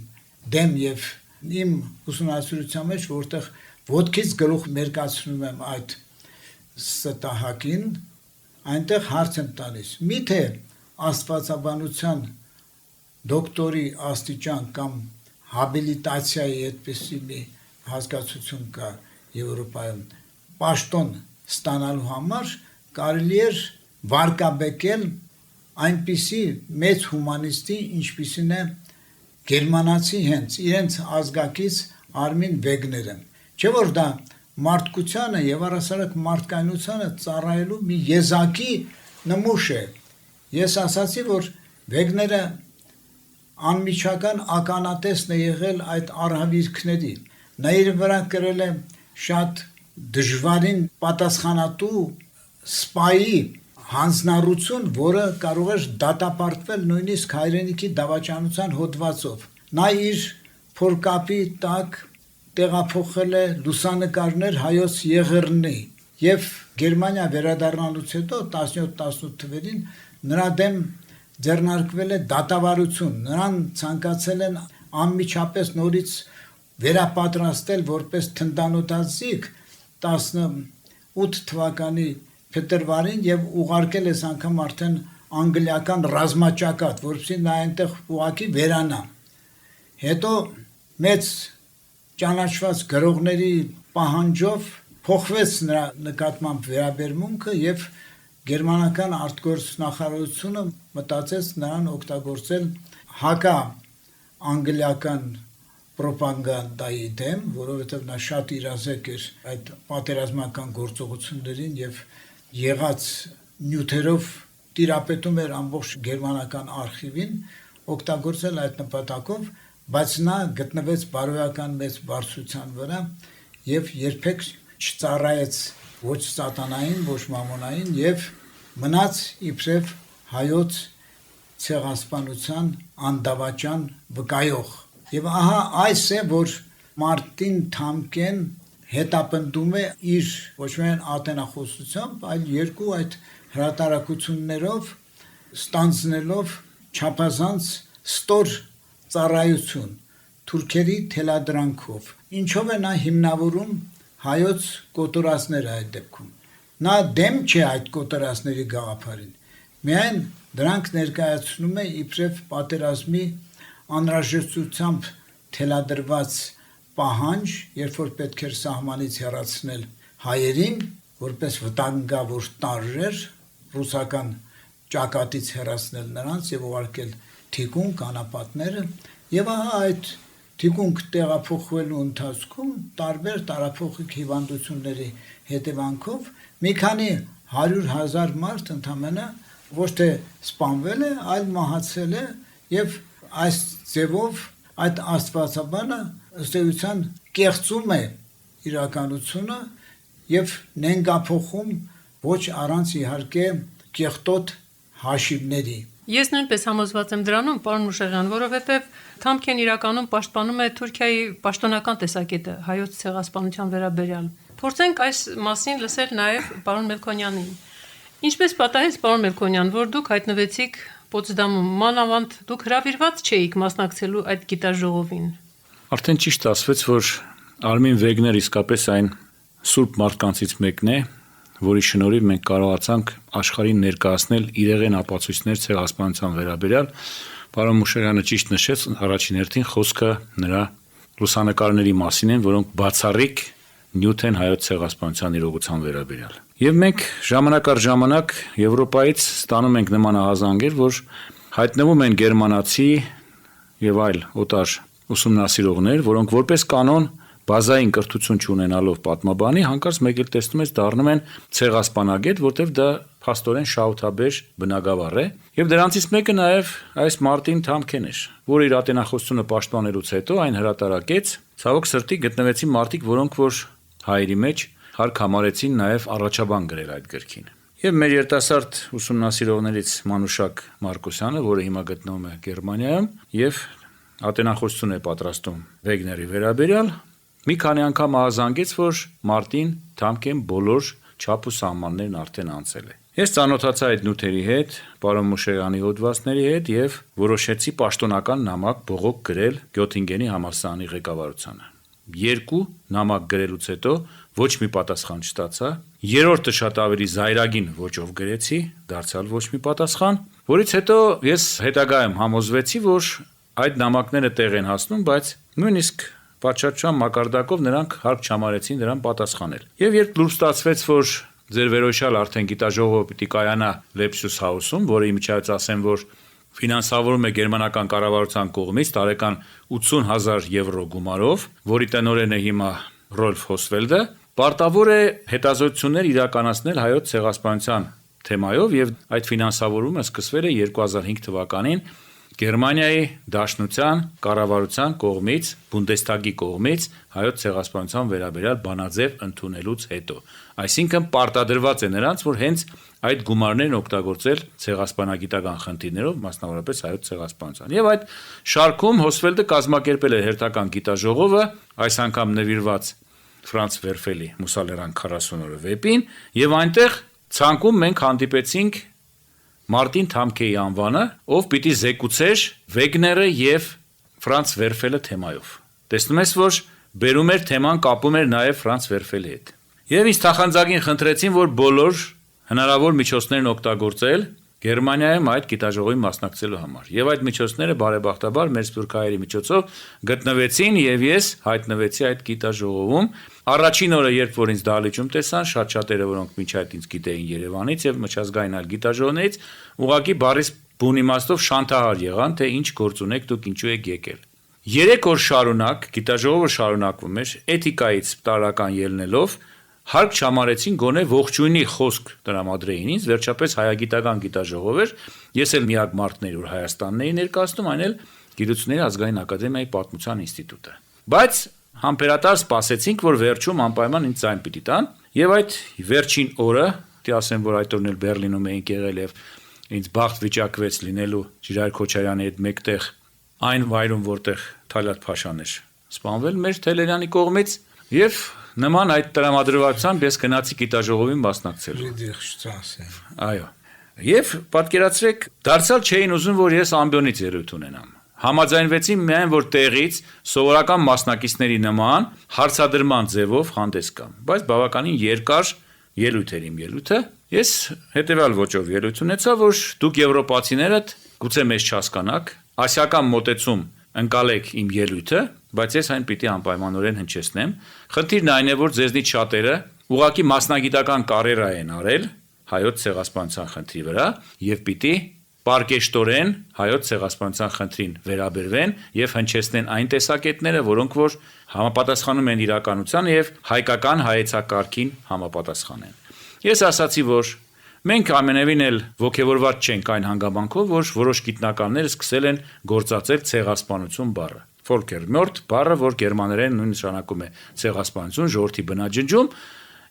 դեմ եւ իմ ուսումնասիրության մեջ որտեղ ոտքից գլուխ մերկացնում եմ այդ ստահակին, այնտեղ հարց եմ տալիս. միթե աստվածաբանության դոկտորի աստիճան կամ հաբիլիտացիայի այդպիսի մի հասկացություն կա Եվրոպայում, պաշտոն ստանալու համար կարելի էր վարկաբեկել այնպիսի մեծ հումանիստի, ինչպիսին է գերմանացի հենց իրենց ազգակից Արմին Վեգները։ Չէ՞ որ դա մարդկությանը եւ առասարակ մարդկայնությանը ծառայելու մի եզակի նմուշ է։ Ես ասացի, որ Վեգները անմիջական ականատեսն է եղել այդ արհավիրքների։ Նա իր վրա կրել է շատ դժվարին պատասխանատու սպայի հանձնառություն, որը կարող էր դատապարտվել նույնիսկ հայրենիքի դավաճանության հոդվածով։ Նա իր փորկապի տակ տեղափոխել է լուսանկարներ հայոց եղեռնի եւ Գերմանիա վերադառնալուց հետո 17-18 թվերին նրա դեմ ձեռնարկվել է դատավարություն, նրան ցանկացել են անմիջապես նորից վերապատրաստել որպես թնդանոթազիկ 18 թվականի փետրվարին եւ ուղարկել է անգամ արդեն անգլիական ռազմաճակատ, որովհետեւ նա այնտեղ ուղակի վերանա։ Հետո մեծ ճանաչված գրողների պահանջով փոխվեց նրա նկատմամբ վերաբերմունքը եւ գերմանական արտգործ նախարարությունը մտածեց նրան օգտագործել հակա անգլիական պրոպագանդայի դեմ, որովհետև նա շատ իրազեկ էր այդ պատերազմական գործողություններին եւ եղած նյութերով տիրապետում էր ամբողջ գերմանական արխիվին, օգտագործել այդ նպատակով, բայց նա գտնվեց բարոյական մեծ բարձրության վրա եւ երբեք չծառայեց ոչ սատանային, ոչ մամոնային եւ մնաց իբրև հայոց ցեղասպանության անդավաճան վկայող։ Եվ ահա այս է, որ Մարտին Թամկեն հետապնդում է իր ոչ միայն ատենախոսությամբ, այլ երկու այդ հրատարակություններով ստանձնելով չափազանց ստոր ծառայություն թուրքերի թելադրանքով, ինչով է նա հիմնավորում հայոց կոտորածները այդ դեպքում։ Նա դեմ չէ այդ կոտորածների գաղափարին, միայն դրանք ներկայացնում է իբրև պատերազմի անհրաժեշտությամբ թելադրված պահանջ, երբ որ պետք էր սահմանից հեռացնել հայերին, որպես վտանգավոր տարրեր, ռուսական ճակատից հեռացնել նրանց եւ ուղարկել թիկունք անապատները, եւ ահա այդ թիկունք տեղափոխվելու ընթացքում տարբեր տարափոխիկ հիվանդությունների հետևանքով մի քանի 100,000 մարդ ընդամենը ոչ թե սպանվել է, այլ մահացել է եւ այս ձևով այդ աստվածաբանը ըստ էության կեղծում է իրականությունը եւ նենգափոխում ոչ առանց իհարկե կեղտոտ հաշիվների։ Ես նույնպես համոզված եմ դրանում, պարոն Մուշեղյան, որովհետև Թամքեն իրականում պաշտպանում է Թուրքիայի պաշտոնական տեսակետը հայոց ցեղասպանության վերաբերյալ։ Փորձենք այս մասին լսել նաև պարոն Մելքոնյանին։ Ինչպես պատահեց, պարոն Մելքոնյան, որ դուք հայտնվեցիք Պոցդամում, մանավանդ դուք հրավիրված չէիք մասնակցելու այդ գիտաժողովին։ Արդեն ճիշտ ասվեց, որ Արմին Վեգներ իսկապես այն սուրբ մարդկանցից մեկն է, որի շնորհիվ մենք կարողացանք աշխարհին ներկայացնել իրեղեն ապացույցներ ցեղասպանության վերաբերյալ։ Պարոն Մուշեղյանը ճիշտ նշեց, առաջին հերթին խոսքը նրա լուսանկարների մասին են, որոնք բացառիկ նյութ են հայոց ցեղասպանության իրողության վերաբերյալ։ Եվ մենք ժամանակ առ ժամանակ Եվրոպայից ստանում ենք նման ահազանգեր, որ հայտնվում են գերմանացի եւ այլ օտար ուսումնասիրողներ, որոնք որպես կանոն բազային կրթություն չունենալով պատմաբանի, հանկարծ մեկ էլ տեսնում ես դառնում են ցեղասպանագետ, որտեղ դա փաստորեն շահութաբեր բնագավառ է, եւ դրանցից մեկը նաեւ այս Մարտին Թամքեն էր, որ իր ատենախոսությունը պաշտպանելուց հետո այն հրատարակեց, ցավոք սրտի գտնվեցին մարդիկ, որոնք որ հայերի մեջ հարկ համարեցին նաեւ առաջաբան գրել այդ գրքին։ Եվ մեր երիտասարդ ուսումնասիրողներից Մանուշակ Մարկոսյանը, որը հիմա գտնվում է Գերմանիայում եւ ատենախոսություն է պատրաստում Վեգների վերաբերյալ, մի քանի անգամ ահազանգեց, որ Մարտին Թամքեն բոլոր չափ ու սահմաններն արդեն անցել է։ Ես ծանոթացա այդ նյութերի հետ, պարոն Մուշեղյանի հոդվածների հետ եւ որոշեցի պաշտոնական նամակ բողոք գրել Գյոթինգենի համալսարանի ղեկավարությանը։ Երկու նամակ գրելուց հետո ոչ մի պատասխան չստացա։ Երրորդը շատ ավելի զայրագին ոճով գրեցի, դարձյալ ոչ մի պատասխան, որից հետո ես հետագայում համոզվեցի, որ այդ նամակները տեղ են հասնում, բայց նույնիսկ պատշաճության մակարդակով նրանք հարկ չհամարեցին դրան պատասխանել։ Եվ երբ լուրջ ստացվեց, որ ձեր վերոյշալ արդեն գիտաժողովը պիտի կայանա Լեպսյուս Հաուսում, որը իմիջայից ասեմ, որ ֆինանսավորում է գերմանական կառավարության կողմից տարեկան 80,000 եվրո գումարով, որի տնօրեն է հիմա Ռոլֆ Հոսվելդը, պարտավոր է հետազոտություններ իրականացնել հայոց ցեղասպանության թեմայով եւ այդ ֆինանսավորումը սկսվել է 2005 թվականին Գերմանիայի Դաշնության կառավարության կողմից, Բունդեսթագի կողմից հայոց ցեղասպանության վերաբերյալ բանաձև ընդունելուց հետո։ Այսինքն պարտադրված է նրանց, որ հենց այդ գումարներն օգտագործել ցեղասպանագիտական խնդիրներով, մասնավորապես հայոց ցեղասպանության։ Եվ այդ շարքում Հոսվելդը կազմակերպել է հերթական գիտաժողովը, այս անգամ նվիրված Ֆրանց Վերֆելի Մուսալերան 40 օրը վեպին, եւ այնտեղ ցանկում մենք հանդիպեցինք Մարտին Թամքեի անվանը, ով պիտի զեկուցեր Վեգները եւ Ֆրանց Վերֆելը թեմայով։ Տեսնում ես, որ բերում էր թեման կապում էր նաեւ Ֆրանց Վերֆելի հետ։ Եվ ինձ թախանձագին խնդրեցին, որ բոլոր հնարավոր միջոցներն օգտագործել Գերմանիայում այդ գիտաժողովին մասնակցելու համար։ Եվ այդ միջոցները բարեբախտաբար մեր սփյուռքահայերի միջոցով գտնվեցին եւ ես հայտնվեցի այդ գիտաժողովում։ Առաջին օրը, երբ որ ինձ դահլիճում տեսան, շատ-շատերը, որոնք մինչ այդ ինձ գիտեին Երևանից եւ միջազգային այլ գիտաժողովներից, ուղղակի բարիս բուն իմաստով շանթահար եղան, թե ինչ գործ ունեք դուք, ինչու եք եկել։ 3 օր շարունակ գիտաժողովը շարունակվում էր, էթիկայից տարական ելնելով հարկ չամարեցին գոնե ողջույնի խոսք տրամադրեին ինձ, վերջապես հայագիտական գիտաժողով էր, ես էլ միակ մարդն էի, որ Հայաստանն էի ներկայացնում, այն էլ Գիտությունների ազգային ակադեմիայի պատմության ինստիտուտը։ Բայց համբերատար սպասեցինք, որ վերջում անպայման ինձ ձայն պիտի տան, եւ այդ վերջին օրը, դե ասեմ, որ այդ օրն էլ Բեռլինում էինք եղել եւ ինձ բախտ վիճակվեց լինելու Ժիրայր Քոչարյանի հետ մեկտեղ այն վայրում, որտեղ Թալատ Փաշան էր սպանվել մեր Թելերյանի կողմից, եւ նման այդ տրամադրվածությամբ ես գնացի գիտաժողովին մասնակցելու։ Այո։ Եվ պատկերացրեք, դարձյալ չէին ուզում, որ ես ամբիոնից ելույթ ունենամ։ Համաձայնվեցին միայն, որ տեղից սովորական մասնակիցների նման հարցադրման ձևով հանդես գամ, բայց բավականին երկար ելույթ էր իմ ելույթը։ Ես հետևյալ ոճով ելույթ ունեցա, որ դուք եվրոպացիներդ գուցե մեզ չհասկանաք, ասիական մոտեցում ընկալեք իմ ելույթը, բայց ես այն պիտի անպայմանորեն հնչեցնեմ։ Խնդիրն այն է, որ ձեզնից շատերը ուղղակի մասնագիտական կարիերա են արել հայոց ցեղասպանության խնդրի վրա եւ պիտի պարկեշտորեն հայոց ցեղասպանության խնդրին վերաբերվեն եւ հնչեցնեն այն տեսակետները, որոնք որ համապատասխանում են իրականության եւ հայկական հայեցակարգին համապատասխանեն։ Ես ասացի, որ մենք ամենևին էլ ողջավորված չենք այն հանգամանքով, որ որոշ գիտնականներ սկսել են գործածել ցեղասպանություն բառը։ Ֆոլկերմորտ բառը, որ գերմաներեն նույն նշանակում է ցեղասպանություն, ժողովրդի բնաջնջում,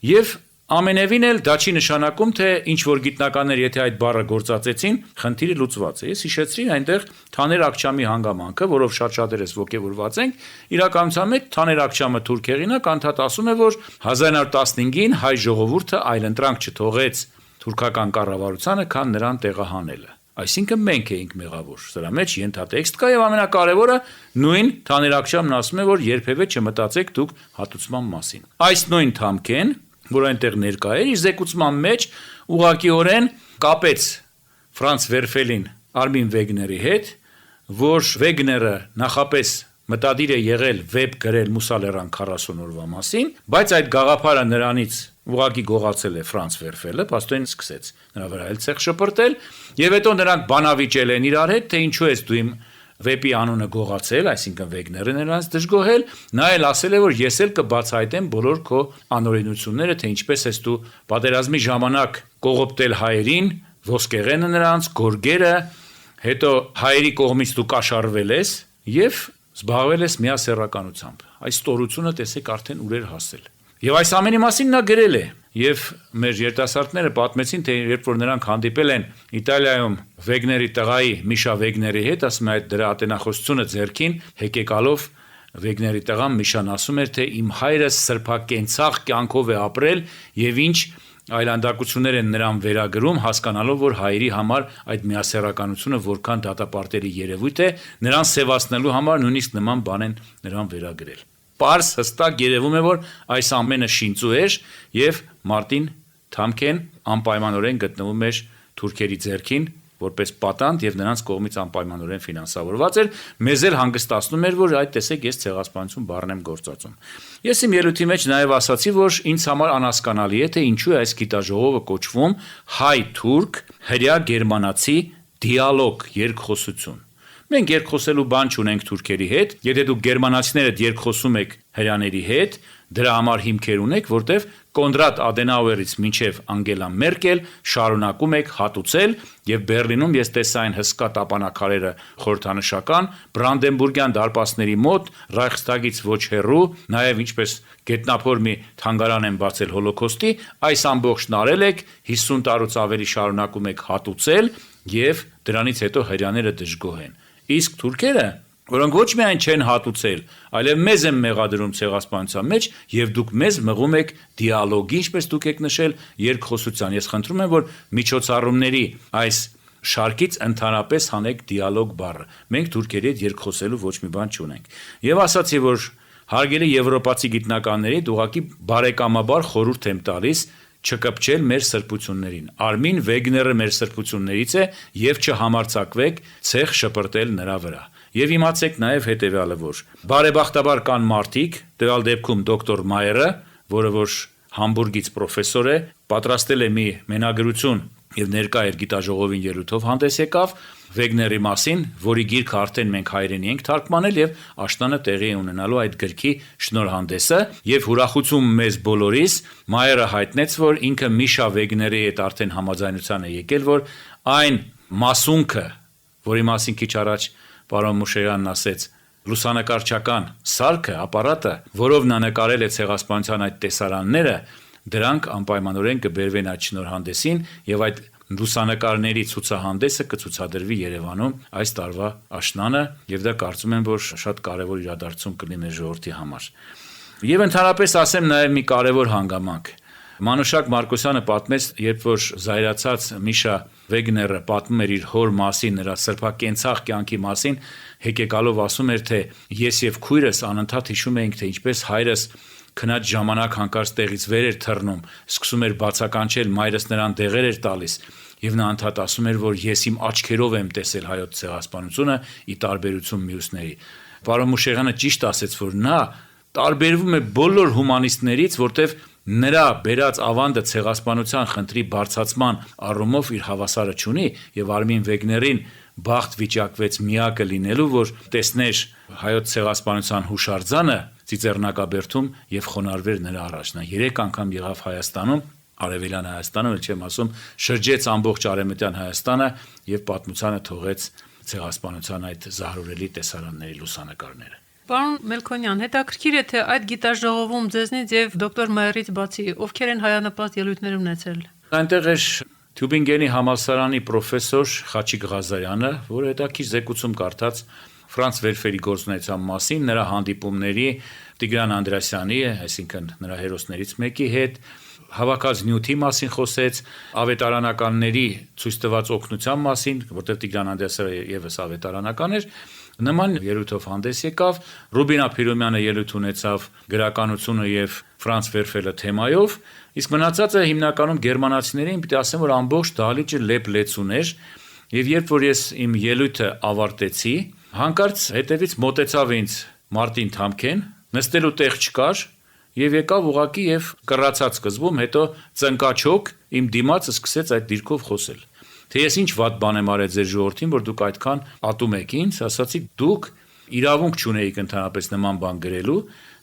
եւ ամենևին էլ դա չի նշանակում, թե ինչ որ գիտնականներ եթե այդ բառը գործածեցին, խնդիրը լուծված է։ Ես հիշեցրի այնտեղ Թաներ Ակչամի հանգամանքը, որով շատ-շատերս ողջավորված ենք, իրականության մեջ Թաներ Ակչամը թուրք հեղինակ անդադ ասում է, որ 1915-ին հայ ժողովուրդը այլընտրանք չթողեց թուրքական կառավարությանը, քան նրան տեղահանելը։ Այսինքն մենք էինք մեղավոր։ Սրա մեջ ենթատեքստ կա եւ ամենակարևորը նույն Թաներ Ակչամն ասում է, որ երբևէ չմտածեք դուք հատուցման մասին։ Այս նույն Թամքեն, որ այնտեղ ներկա էր, իր զեկուցման մեջ ուղղակիորեն կապեց Ֆրանց Վերֆելին Արմին Վեգների հետ, որ Վեգները նախապես մտադիր է եղել վեբ գրել Մուսալերան 40 օրվա մասին, բայց այդ գաղափարը նրանից ուղղակի գողացել է Ֆրանց Վերֆելը, պաստորեն սկսեց նրա վրա էլ ցեղ շպրտել, եւ հետո նրանք բանավիճել են իրար հետ, թե ինչու ես դու իմ վեպի անունը գողացել, այսինքն Վեգները նրանց դժգոհել, նա էլ ասել է, որ ես էլ կբացահայտեմ բոլոր քո անօրինությունները, թե ինչպես ես դու պատերազմի ժամանակ կողոպտել հայերին, ոսկեղենը նրանց, գորգերը, հետո հայերի կողմից դու կաշառվել ես եւ զբաղվել ես միասեռականությամբ։ Այս ստորությունը տեսեք արդեն ուր էր հասել։ Եվ այս ամենի մասին նա գրել է, եւ մեր երիտասարդները պատմեցին, թե երբ որ նրանք հանդիպել են Իտալիայում Վեգների տղայի Միշա Վեգների հետ, ասում է այդ դրա ատենախոսությունը ձեռքին հեկեկալով Վեգների տղան Միշան ասում էր, թե իմ հայրը սրբակենցաղ կյանքով է ապրել եւ ինչ այլանդակություններ են նրան վերագրում, հասկանալով, որ հայերի համար այդ միասեռականությունը որքան դատապարտելի երևույթ է, նրան սևացնելու համար նույնիսկ նման բան են նրան վերագրել։ Պարզ հստակ երևում է, որ այս ամենը շինծու էր եւ Մարտին Թամքեն անպայմանորեն գտնվում էր թուրքերի ձեռքին որպես պատանդ եւ նրանց կողմից անպայմանորեն ֆինանսավորված էր, մեզ էլ հանգստացնում էր, որ այդ տեսեք ես ցեղասպանություն բառն եմ գործածում։ Ես իմ ելույթի մեջ նաեւ ասացի, որ ինձ համար անհասկանալի է, թե ինչու է այս գիտաժողովը կոչվում հայ-թուրք հրյա գերմանացի դիալոգ երկխոսություն։ Մենք երկխոսելու բան չունենք թուրքերի հետ, եթե դուք գերմանացիներդ երկխոսում եք հրյաների հետ, դրա համար հիմքեր ունեք, որտեվ Կոնրադ Ադենաուերից մինչև Անգելա Մերկել շարունակում եք հատուցել եւ Բեռլինում ես տեսա այն հսկա տապանակարերը խորհրդանշական, Բրանդենբուրգյան դարպասների մոտ, Ռայխստագից ոչ հեռու, նաեւ ինչպես գետնափոր մի թանգարան են բացել Հոլոկոստի, այս ամբողջն արել եք, 50 տարուց ավելի շարունակում եք հատուցել եւ դրանից հետո հրյաները դժգոհ են։ Իսկ թուրքերը, որոնք ոչ միայն չեն հատուցել, այլև մեզ են մեղադրում ցեղասպանության մեջ եւ դուք մեզ մղում եք դիալոգի, ինչպես դուք եք նշել, երկխոսության։ Ես խնդրում եմ, որ միջոցառումների այս շարքից ընդհանրապես հանեք դիալոգ բառը։ Մենք թուրքերի հետ երկխոսելու ոչ մի բան չունենք։ Եվ ասացի, որ հարգելի եվրոպացի գիտնականների ուղղակի բարեկամաբար խորհուրդ եմ տալիս չկպչել մեր սրբություններին։ Արմին Վեգները մեր սրբություններից է եւ չհամարցակվեք ցեղ շպրտել նրա վրա։ Եվ իմացեք նաեւ հետեւյալը, որ բարեբախտաբար կան մարդիկ, տվյալ դեպքում դոկտոր Մայերը, որը որ Համբուրգից պրոֆեսոր է, պատրաստել է մի մենագրություն եւ ներկա էր գիտաժողովին ելույթով հանդես եկավ Վեգների մասին, որի գիրքը արդեն մենք հայերենի ենք թարգմանել եւ աշնանը տեղի է ունենալու այդ գրքի շնորհանդեսը եւ ուրախություն մեզ բոլորիս Մայերը հայտնեց, որ ինքը Միշա Վեգների հետ արդեն համաձայնության է եկել, որ այն մասունքը, որի մասին քիչ առաջ պարոն Մուշեղյանն ասեց, լուսանկարչական սարքը, ապարատը, որով նա նկարել է ցեղասպանության այդ տեսարանները, դրանք անպայմանորեն կբերվեն այդ շնորհանդեսին եւ այդ լուսանկարների ցուցահանդեսը կցուցադրվի Երևանում այս տարվա աշնանը եւ դա կարծում եմ, որ շատ կարեւոր իրադարձություն կլինի մեր ժողովրդի համար։ Եվ ընդհանրապես ասեմ նաեւ մի կարեւոր հանգամանք։ Մանուշակ Մարկոսյանը պատմեց, երբ որ զայրացած Միշա Վեգները պատմում էր իր հոր մասին, նրա սրբակենցաղ կյանքի մասին, հեկեկալով ասում էր, թե ես եւ քույրս անընդհատ հիշում էինք, թե ինչպես հայրս քնած ժամանակ հանկարծ տեղից վեր էր թռնում, սկսում էր բացականչել, մայրս նրան դեղեր էր տալիս, եւ նա անդադ ասում էր, որ ես իմ աչքերով եմ տեսել հայոց ցեղասպանությունը ի տարբերություն մյուսների։ Պարոն Մուշեղյանը ճիշտ ասեց, որ նա տարբերվում է բոլոր հումանիստներից, որտեվ նրա բերած ավանդը ցեղասպանության խնդրի բարձրացման առումով իր հավասարը չունի եւ Արմին Վեգներին բախտ վիճակվեց միակը լինելու, որ տեսներ հայոց ցեղասպանության հուշարձանը Ծիծեռնակաբերդում եւ խոնարհվեր նրա առաջ։ Նա 3 անգամ եղավ Հայաստանում, Արևելյան Հայաստանում, էլ չեմ ասում, շրջեց ամբողջ Արևմտյան Հայաստանը եւ պատմությանը թողեց ցեղասպանության այդ զահրուրելի տեսարանների լուսանկարները։ Պարոն Մելքոնյան, հետաքրքիր է, թե այդ գիտաժողովում ձեզնից եւ դոկտոր Մայերից բացի ովքեր են հայանպաստ ելույթներ ունեցել։ Այնտեղ էր Թյուբինգենի համալսարանի պրոֆեսոր Խաչիկ Ղազարյանը, որը հետաքրքիր զեկուցում կարդաց Ֆրանց Վերֆերի գործունեության մասին, նրա հանդիպումների Տիգրան Անդրեասյանի, այսինքն նրա հերոսներից մեկի հետ, հավաքած նյութի մասին խոսեց, ավետարանականների ցույց տված օգնության մասին, որտեղ Տիգրան Անդրեասյանը եւս ավետարանական էր, նման ելույթով հանդես եկավ, Ռուբին Ափիրոմյանը ելույթ ունեցավ գրականությունը եւ Ֆրանց Վերֆելը թեմայով, իսկ մնացածը հիմնականում գերմանացիներին, պիտի ասեմ, որ ամբողջ դահլիճը լեփ-լեցուն էր, եւ երբ որ ես իմ ելույթը ավարտեցի, հանկարծ հետևից մոտեցավ ինձ Մարտին Թամքեն, նստելու տեղ չկար եւ եկավ ուղակի եւ կռացած սկզբում, հետո ծնկաչոք իմ դիմացը սկսեց այդ դիրքով խոսել։ Թե ես ինչ վատ բան եմ արել ձեր ժողովրդին, որ դուք այդքան ատում եք ինձ, ասացի դուք իրավունք չունեիք ընդհանրապես նման բան գրելու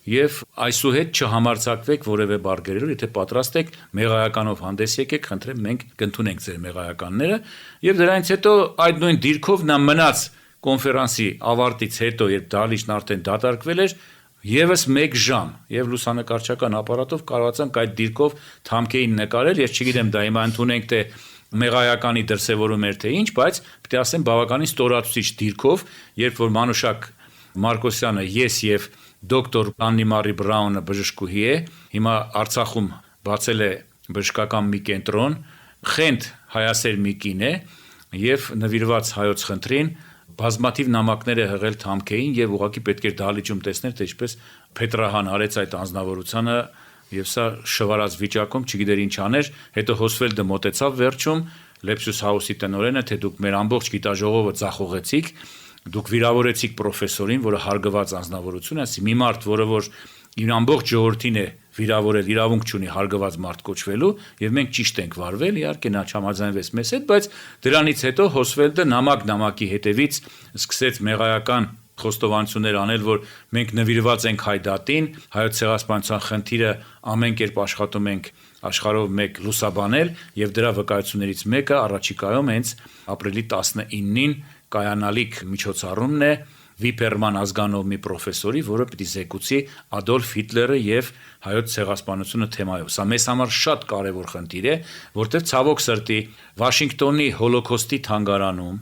եւ այսուհետ չհամարցակվեք որևէ բառ գրելու, եթե պատրաստ եք մեղայականով հանդես եկեք, խնդրեմ մենք կընդունենք ձեր մեղայականները եւ դրանից հետո այդ նույն դիրքով նա մնաց կոնֆերանսի ավարտից հետո, երբ դահլիճն արդեն դատարկվել էր, եւս 1 ժամ եւ լուսանկարչական ապարատով կարողացանք այդ դիրքով Թամքեին նկարել, ես չգիտեմ դա հիմա ընդունենք թե մեղայականի դրսևորում էր թե ինչ, բայց պիտի ասեմ բավականին ստորացուցիչ դիրքով, երբ որ Մանուշակ Մարկոսյանը, ես եւ դոկտոր Աննի Մարի Բրաունը բժշկուհի է, հիմա Արցախում բացել է բժշկական մի կենտրոն, խենթ հայասեր մի կին է եւ նվիրված հայոց խնդրին բազմաթիվ նամակներ է հղել Թամքեին եւ ուղղակի պետք էր դահլիճում տեսնել, թե ինչպես Փետրահան արեց այդ անձնավորությունը եւ սա շվարած վիճակում չգիտեր ինչ աներ, հետո Հոսվելդը մոտեցավ վերջում Լեպսյուս Հաուսի տնօրենը, թե դուք մեր ամբողջ գիտաժողովը ձախողեցիք, դուք վիրավորեցիք պրոֆեսորին, որը հարգված անձնավորություն է, ասի մի մարդ, որը որ իր ամբողջ ժողովրդին է վիրավորել, իրավունք չունի հարգված մարդ կոչվելու եւ մենք ճիշտ ենք վարվել, իհարկե նա չհամաձայնվեց մեզ հետ, բայց դրանից հետո Հոսվելդը նամակի հետևից սկսեց մեղայական խոստովանություններ անել, որ մենք նվիրված ենք հայ դատին, հայոց ցեղասպանության խնդիրը ամեն կերպ աշխատում ենք աշխարհով մեկ լուսաբանել եւ դրա վկայություններից մեկը առաջիկայում հենց ապրիլի 19-ին կայանալիք միջոցառումն է Վիպերման ազգանով մի պրոֆեսորի, որը պիտի զեկուցի Ադոլֆ Հիտլերը եւ հայոց ցեղասպանությունը թեմայով։ Սա մեզ համար շատ կարեւոր խնդիր է, որտեղ ցավոք սրտի Վաշինգտոնի հոլոկոստի թանգարանում,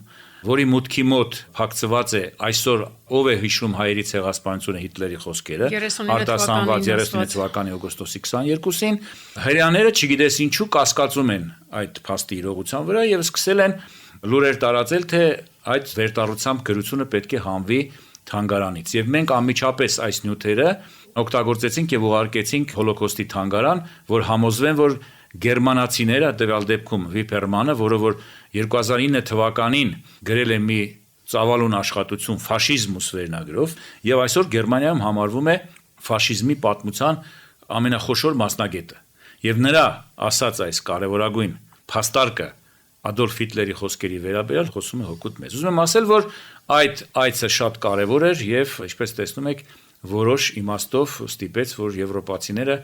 որի մուտքի մոտ փակցված է այսօր ով է հիշում հայերի ցեղասպանությունը Հիտլերի խոսքերը, արտասանված 39 թվականի օգոստոսի 22-ին, հрьяաները չգիտես ինչու կասկածում են այդ փաստի իրողության վրա եւ սկսել են լուրեր տարածել, թե այդ վերտառությամբ գրությունը պետք է հանվի թանգարանից եւ մենք անմիջապես այս նյութերը օգտագործեցինք եւ ուղարկեցինք հոլոկոստի թանգարան, որ համոզվեն, որ գերմանացիները, տվյալ դեպքում Վիպերմանը, որը որ 2009 թվականին գրել է մի ծավալուն աշխատություն ֆաշիզմուս վերնագրով, եւ այսօր Գերմանիայում համարվում է ֆաշիզմի պատմության ամենախոշոր մասնագետը։ Եվ նրա ասած այս կարևորագույն փաստարկը Ադոլֆ Հիտլերի խոսքերի վերաբերյալ խոսում է հօգուտ մեզ։ Ուզում եմ ասել, որ այդ այցը շատ կարևոր էր եւ, ինչպես տեսնում եք, որոշ իմաստով ստիպեց, որ եվրոպացիները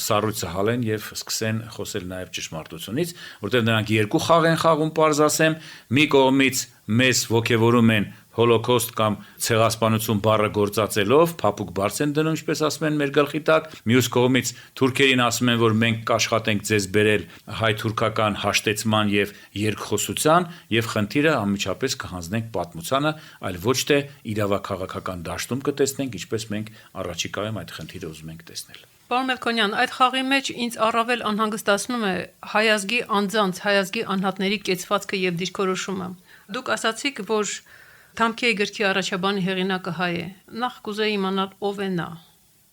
սառույցը հալեն եւ սկսեն խոսել նաեւ ճշմարտությունից, որտեղ նրանք երկու խաղ են խաղում, պարզ ասեմ, մի կողմից մեզ ոգևորում են հոլոկոստ կամ ցեղասպանություն բառը գործածելով, փափուկ բարձ են դնում, ինչպես ասում են մեր գլխի տակ, մյուս կողմից թուրքերին ասում են, որ մենք կաշխատենք ձեզ բերել հայ-թուրքական հաշտեցման եւ երկխոսության եւ խնդիրը անմիջապես կհանձնենք պատմությանը, այլ ոչ թե իրավաքաղաքական դաշտում կտեսնենք, ինչպես մենք առաջիկայում այդ խնդիրը ուզում ենք տեսնել։ Պարոն Մելքոնյան, այդ խաղի մեջ ինձ առավել անհանգստացնում է հայազգի անձանց, հայազգի անհատների կեցվածքը եւ դիրքորոշումը։ Դուք ասացիք, որ Թամքեի գրքի առաջաբանի հեղինակը հայ է։ Նախ կուզեի իմանալ ով է նա։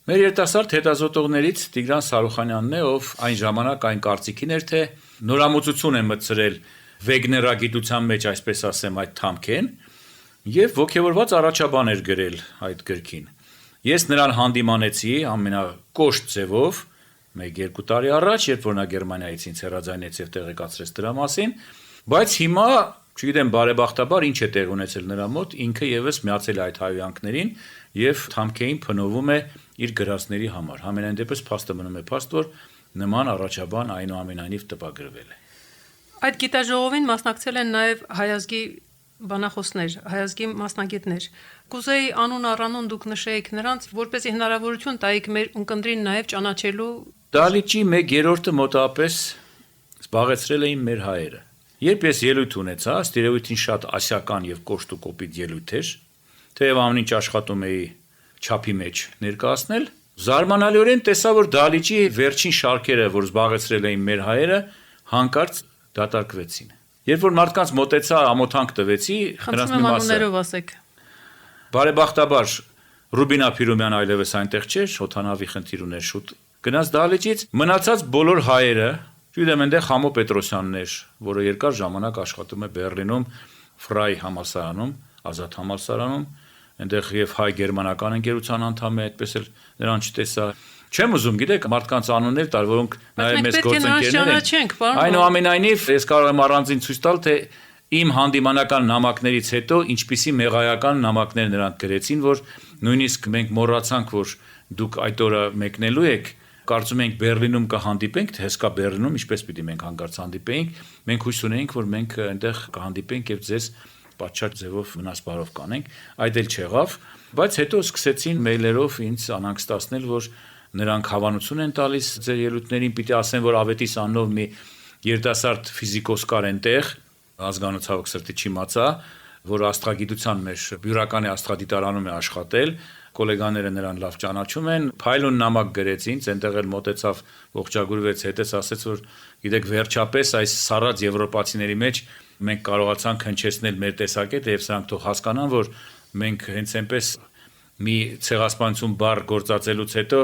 Մեր երիտասարդ հետազոտողներից Տիգրան Սարուխանյանն է, ով այն ժամանակ այն կարծիքին էր, թե նորամուծություն է մտցրել վեգներագիտության մեջ, այսպես ասեմ, այդ Թամքեն, եւ ոգևորված առաջաբան էր գրել այդ գրքին։ Ես նրան հանդիմանեցի ամենակոշտ ձևով 1-2 տարի առաջ, երբ որ նա Գերմանիայից ինձ հեռացանեց եւ տեղեկացրեց դրա մասին, բայց հիմա չգիտեմ բարեբախտաբար ինչ է տեղ ունեցել նրա մոտ, ինքը եւս միացել է այդ հայհոյանքներին եւ Թամքեին փնովում է իր գրածների համար։ Համենայն դեպս փաստը մնում է փաստ, որ նման առաջաբան այնուամենայնիվ տպագրվել է։ Այդ գիտաժողովին մասնակցել են նաեւ հայազգի բանախոսներ, հայազգի մասնագետներ։ Կուզեի անուն առանուն դուք նշեիք նրանց, որպեսզի հնարավորություն տայիք մեր ունկնդրին նաեւ ճանաչելու։ Դալիճի 1/3-ը մոտավորապես զբաղեցրել էին մեր հայերը։ Երբ ես ելույթ ունեցա, ըստ երևույթին շատ ասիական եւ կոշտ ու կոպիտ ելույթ էր, թեև ամեն ինչ աշխատում էի չափի մեջ ներկայացնել, զարմանալիորեն տեսա, որ Դալիճի վերջին շարքերը, որ զբաղեցրել էին մեր հայերը, հանկարծ դատարկվեցին։ Երբ որ մարդկանց մոտեցա, ամոթանք տվեցի, նրանց մի մասը ասեք։ Բարեբախտաբար Ռուբին Ափիրումյան այլևս այնտեղ չէր, օդանավի խնդիր ուներ շուտ։ Գնաց Դալիճից, մնացած բոլոր հայերը, չգիտեմ, այնտեղ Խամո Պետրոսյանն էր, որը երկար ժամանակ աշխատում է Բեռլինում, Ֆրայ համալսարանում, Ազատ համալսարանում, այնտեղ եւ հայ-գերմանական ընկերության անդամ է, այդպես էլ նրան չտեսա։ Չեմ ուզում, գիտեք, մարդկանց անուններ տալ, որոնք նաեւ մեծ գործընկերներ են։ Այնուամենայնիվ, ես կարող եմ առանձին ցույց տալ, թե իմ հանդիմանական նամակներից հետո ինչպիսի մեղայական նամակներ նրանք գրեցին, որ նույնիսկ մենք մոռացանք, որ դուք այդ օրը մեկնելու եք, կարծում ենք Բեռլինում կհանդիպենք, թե հեսկա Բեռլինում ինչպես պիտի մենք հանկարծ հանդիպեինք, մենք հույս ունեինք, որ մենք այնտեղ կհանդիպենք եւ ձեզ պատշաճ ձևով վնասբարով կանենք, այդ էլ չեղավ, բայց հետո սկսեցին մեյլերով ինձ անհանգստացնել, որ նրանք հավանություն են տալիս ձեր ելույթներին, պիտի ասեն, որ Ավետիս անունով մի երիտասարդ ֆիզիկոս կար այնտեղ, ազգանոցավոք սրտի չիմացա, որ աստղագիտության մեջ բյուրականի աստղադիտարանում է աշխատել, կոլեգաները նրան լավ ճանաչում են, փայլուն նամակ գրեցին, այնտեղ էլ մոտեցավ, ողջագուրվեց, հետս ասեց, որ գիտեք, վերջապես այս սառած եվրոպացիների մեջ մենք կարողացանք հնչեցնել մեր տեսակետը եւ սրանք թող հասկանան, որ մենք հենց այնպես մի ցեղասպանություն բառ գործածելուց հետո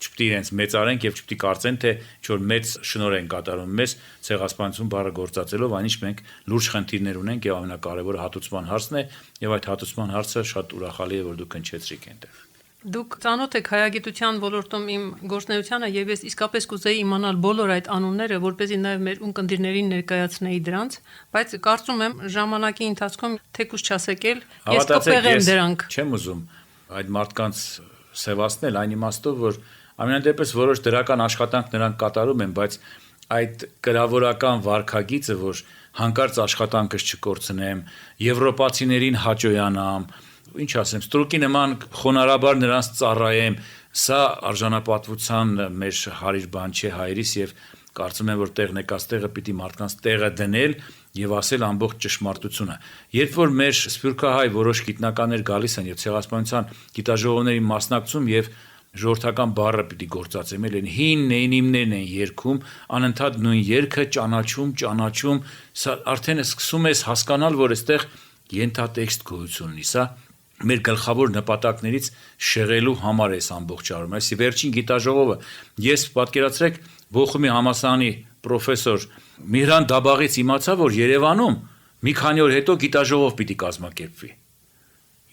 չպետք է իրենց մեծարենք եւ չպետք է կարծեն, թե ինչ-որ մեծ շնորհ են կատարում մեզ ցեղասպանություն բառը գործածելով, այնիշ մենք լուրջ խնդիրներ ունենք եւ ամենակարևորը հատուցման հարցն է եւ այդ հատուցման հարցը շատ ուրախալի է, որ դուք հնչեցրիք այնտեղ։ Դուք ծանոթ եք հայագիտության ոլորտում իմ գործունեությանը եւ ես իսկապես կուզեի իմանալ բոլոր այդ անունները, որպեսզի նաեւ մեր ունկնդիրներին ներկայացնեի դրանց, բայց կարծում եմ ժամանակի ընթացքում թեկուզ չասեկել, ես կփեղեմ դրանք։ Չեմ ուզում այդ մարդկանց սևացնել այն իմաստով, որ ամենադեպս որոշ դրական աշխատանք նրանք կատարում են, բայց այդ կրավորական վարքագիծը, որ հանկարծ աշխատանքս չկորցնեմ, եվրոպացիներին հաճոյանամ, ինչ ասեմ, ստրուկի նման խոնարհաբար նրանց ծառայեմ, սա արժանապատվության մեր հարիր բան չէ հայրիս եւ կարծում եմ, որ տեղն եկած տեղը պիտի մարդկանց տեղը դնել եւ ասել ամբողջ ճշմարտությունը։ Երբ որ մեր սփյուռքահայ որոշ գիտնականներ գալիս են եւ ցեղասպանության գիտաժողովների մասնակցում եւ ժողովրդական բառը պիտի գործածեմ, են հին նեյնիմներն են երգում, անընդհատ նույն երգը ճանաչում, սա արդեն սկսում ես հասկանալ, որ այստեղ ենթատեքստ գոյություն ունի, սա մեր գլխավոր նպատակներից շեղելու համար է ամբողջ արարումը։ Այսի վերջին գիտաժողովը ես պատկերացրեք Բոխումի համալսարանի պրոֆեսոր Միհրան Դաբաղից իմացա, որ Երևանում մի քանի օր հետո գիտաժողով պիտի կազմակերպվի։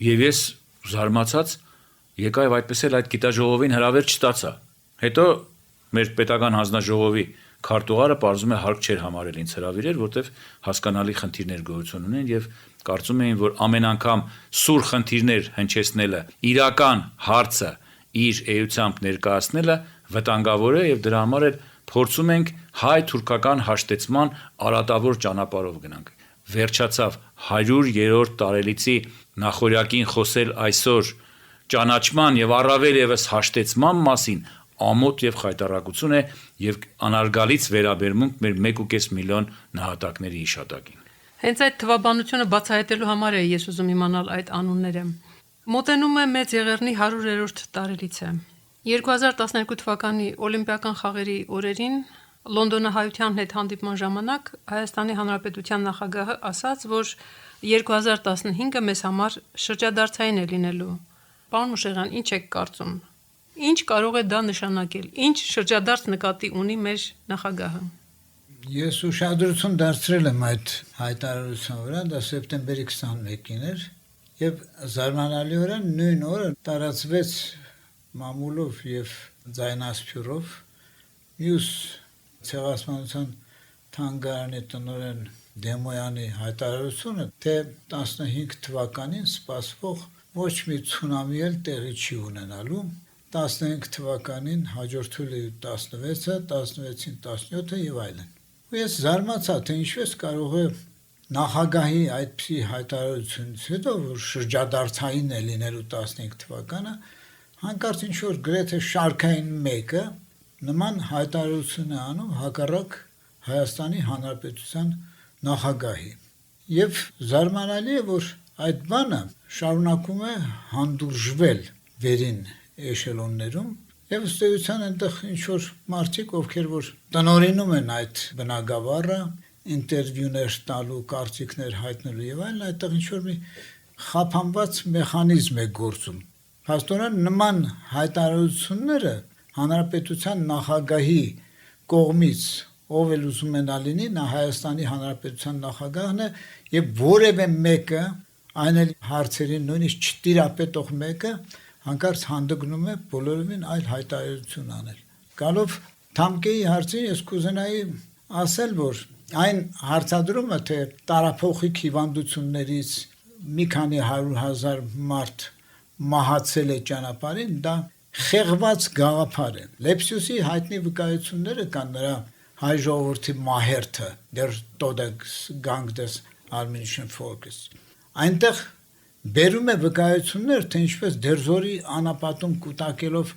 Եվ ես զարմացած եկա եւ այդպես էլ այդ գիտաժողովին հրավեր չստացա։ Հետո մեր պետական հանձնաժողովի քարտուղարը պարզում է հարկ չէր համարել ինձ հրավիրել, որտեվ հասկանալի խնդիրներ գոյություն ունեն եւ կարծում էին, որ ամեն անգամ սուր խնդիրներ հնչեցնելը, իրական հարցը իր էությամբ ներկայացնելը վտանգավոր է եւ դրա համար էլ փորձում ենք հայ-թուրքական հաշտեցման արատավոր ճանապարհով գնանք։ Վերջացավ 100-րդ տարելիցի նախորյակին խոսել այսօր ճանաչման եւ առավել եւս հաշտեցման մասին ամոթ եւ խայտառակություն է եւ անարգալից վերաբերմունք մեր 1.5 միլիոն նահատակների հիշատակին։ Հենց այդ թվաբանությունը բացահայտելու համար է ես ուզում իմանալ այդ անունները։ Մոտենում է Մեծ Եղեռնի 100-րդ տարելիցը։ 2012 թվականի Օլիմպիական խաղերի օրերին Լոնդոնահայության հետ հանդիպման ժամանակ Հայաստանի Հանրապետության նախագահը ասաց, որ 2015-ը մեզ համար շրջադարձային է լինելու։ Պարոն Մուշեղյան, ինչ եք կարծում։ Ինչ կարող է դա նշանակել։ Ինչ շրջադարձ նկատի ունի մեր նախագահը։ Ես ուշադրություն դարձրել եմ այդ հայտարարության վրա, դա սեպտեմբերի 21-ին էր, եւ զարմանալիորեն նույն օրը տարածվեց մամուլով եւ ձայնասփյուրով մյուս ցեղասպանության թանգարանի տնօրեն Դեմոյանի հայտարարությունը, թե 15 թվականին սպասվող ոչ մի ցունամի էլ տեղի չի ունենալու, 15 թվականին հաջորդել է 16-ը, 16-ին 17-ը եւ այլն։ Ու ես զարմացա, թե ինչպես կարող է նախագահի այդպիսի հայտարարությունից հետո, որ շրջադարձային է լինելու 15 թվականը, հանկարծ ինչ-որ գրեթե շարքային մեկը նման հայտարարություն է անում հակառակ Հայաստանի Հանրապետության նախագահի։ Եվ զարմանալի է, որ այդ բանը շարունակում է հանդուրժվել վերին էշելոններում եւ ըստ էության այնտեղ ինչ-որ մարդիկ, ովքեր որ տնօրինում են այդ բնագավառը, ինտերվյուներ տալու, կարծիքներ հայտնելու եւ այլն, այդտեղ ինչ-որ մի խափանված մեխանիզմ է գործում։ Փաստորեն նման հայտարարությունները հանրապետության նախագահի կողմից ով էլ ուզում է նա լինի, նա Հայաստանի Հանրապետության նախագահն է եւ որևէ մեկը, այն էլ հարցերին նույնիսկ չտիրապետող մեկը հանկարծ հանդգնում է բոլորովին այլ հայտարարություն անել։ Գալով Թամկեի հարցին ես կուզենայի ասել, որ այն հարցադրումը, թե տարափոխիկ հիվանդություններից մի քանի 100,000 մարդ մահացել է ճանապարհին, դա խեղված գաղափար է։ Լեպսիուսի հայտնի վկայությունները կան նրա հայ ժողովրդի մահերթը, der Todesgang des armenischen Volkes։ Այնտեղ բերում է վկայություններ, թե ինչպես դերձորի անապատում կուտակելով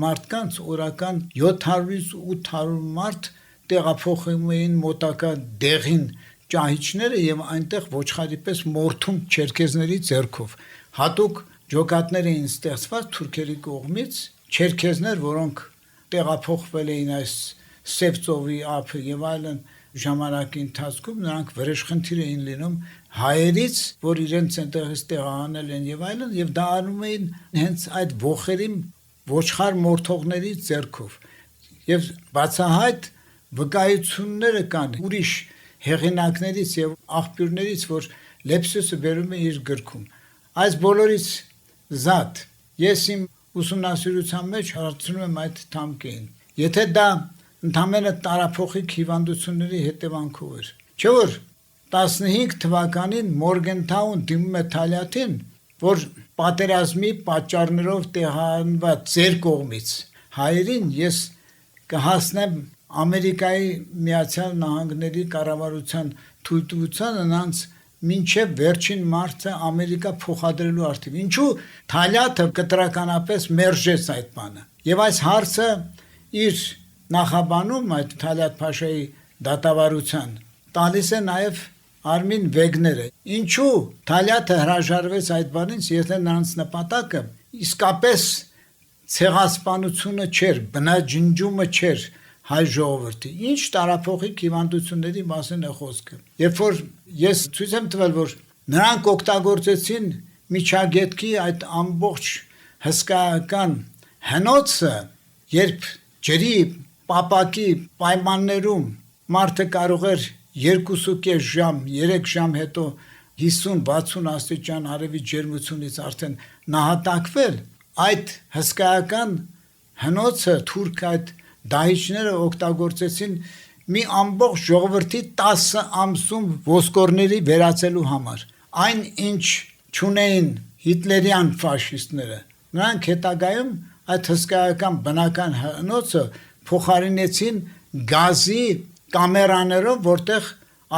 մարդկանց օրական 700-ից 800 մարդ տեղափոխում էին մոտակա դեղին ճահիճները եւ այնտեղ ոչխարի պես մորթում չերքեզների ձեռքով։ Հատուկ ջոկատներ էին ստեղծված թուրքերի կողմից, չերքեզներ, որոնք տեղափոխվել էին այս Սևծովի ափը եւ այլն ժամանակի ընթացքում, նրանք վրեժխնդիր էին լինում հայերից, որ իրենց այնտեղից տեղահանել են եւ այլն, եւ դա անում էին հենց այդ ողերի ոչխար մորթողների ձեռքով։ Եվ բացահայտ վկայությունները կան ուրիշ հեղինակներից եւ աղբյուրներից, որ Լեպսիուսը վերում է իր գրքում։ Այս բոլորից զատ ես իմ ուսումնասիրության մեջ հարցնում եմ այդ Թամկեին։ Եթե դա ընդամենը տարափոխիկ հիվանդությունների հետևանքով էր։ Չէ՞ որ 15 թվականին Մորգենթաուն դիմում է Թալյաթին, որ պատերազմի պատճառներով տեղահանված ձեր կողմից հայերին ես կհասնեմ Ամերիկայի Միացյալ Նահանգների կառավարության թույլտվությանը նրանց մինչև վերջին մարտը Ամերիկա փոխադրելու արդիվ։ Ինչու Թալյաթը կտրականապես մերժեց այդ բանը։ Եվ այս հարցը իր նախաբանում այդ Թալյաթ Փաշայի դատավարության տալիս է նաև Արմին Վեգները։ Ինչու Թալյաթը հրաժարվեց այդ բանից, եթե նրանց նպատակը իսկապես ցեղասպանությունը չէր, բնաջնջումը չէր հայ ժողովրդի։ Ինչ տարափոխիկ հիվանդությունների մասին է խոսքը։ Երբ որ ես ցույց եմ տվել, որ նրանք օգտագործեցին միջագետքի այդ ամբողջ հսկայական հնոցը, երբ ջրի պապակի պայմաններում մարդը կարող էր 2.5 ժամ, 3 ժամ հետո 50-60 աստիճան արևի ջերմությունից արդեն նահատակվել, այդ հսկայական հնոցը թուրք այդ դահիճները օգտագործեցին մի ամբողջ ժողովրդի 10 ամսում ոսկորների վերածելու համար։ Այն ինչ չունեին հիտլերյան ֆաշիստները, նրանք հետագայում այդ հսկայական բնական հնոցը փոխարինեցին գազի կամերաներով, որտեղ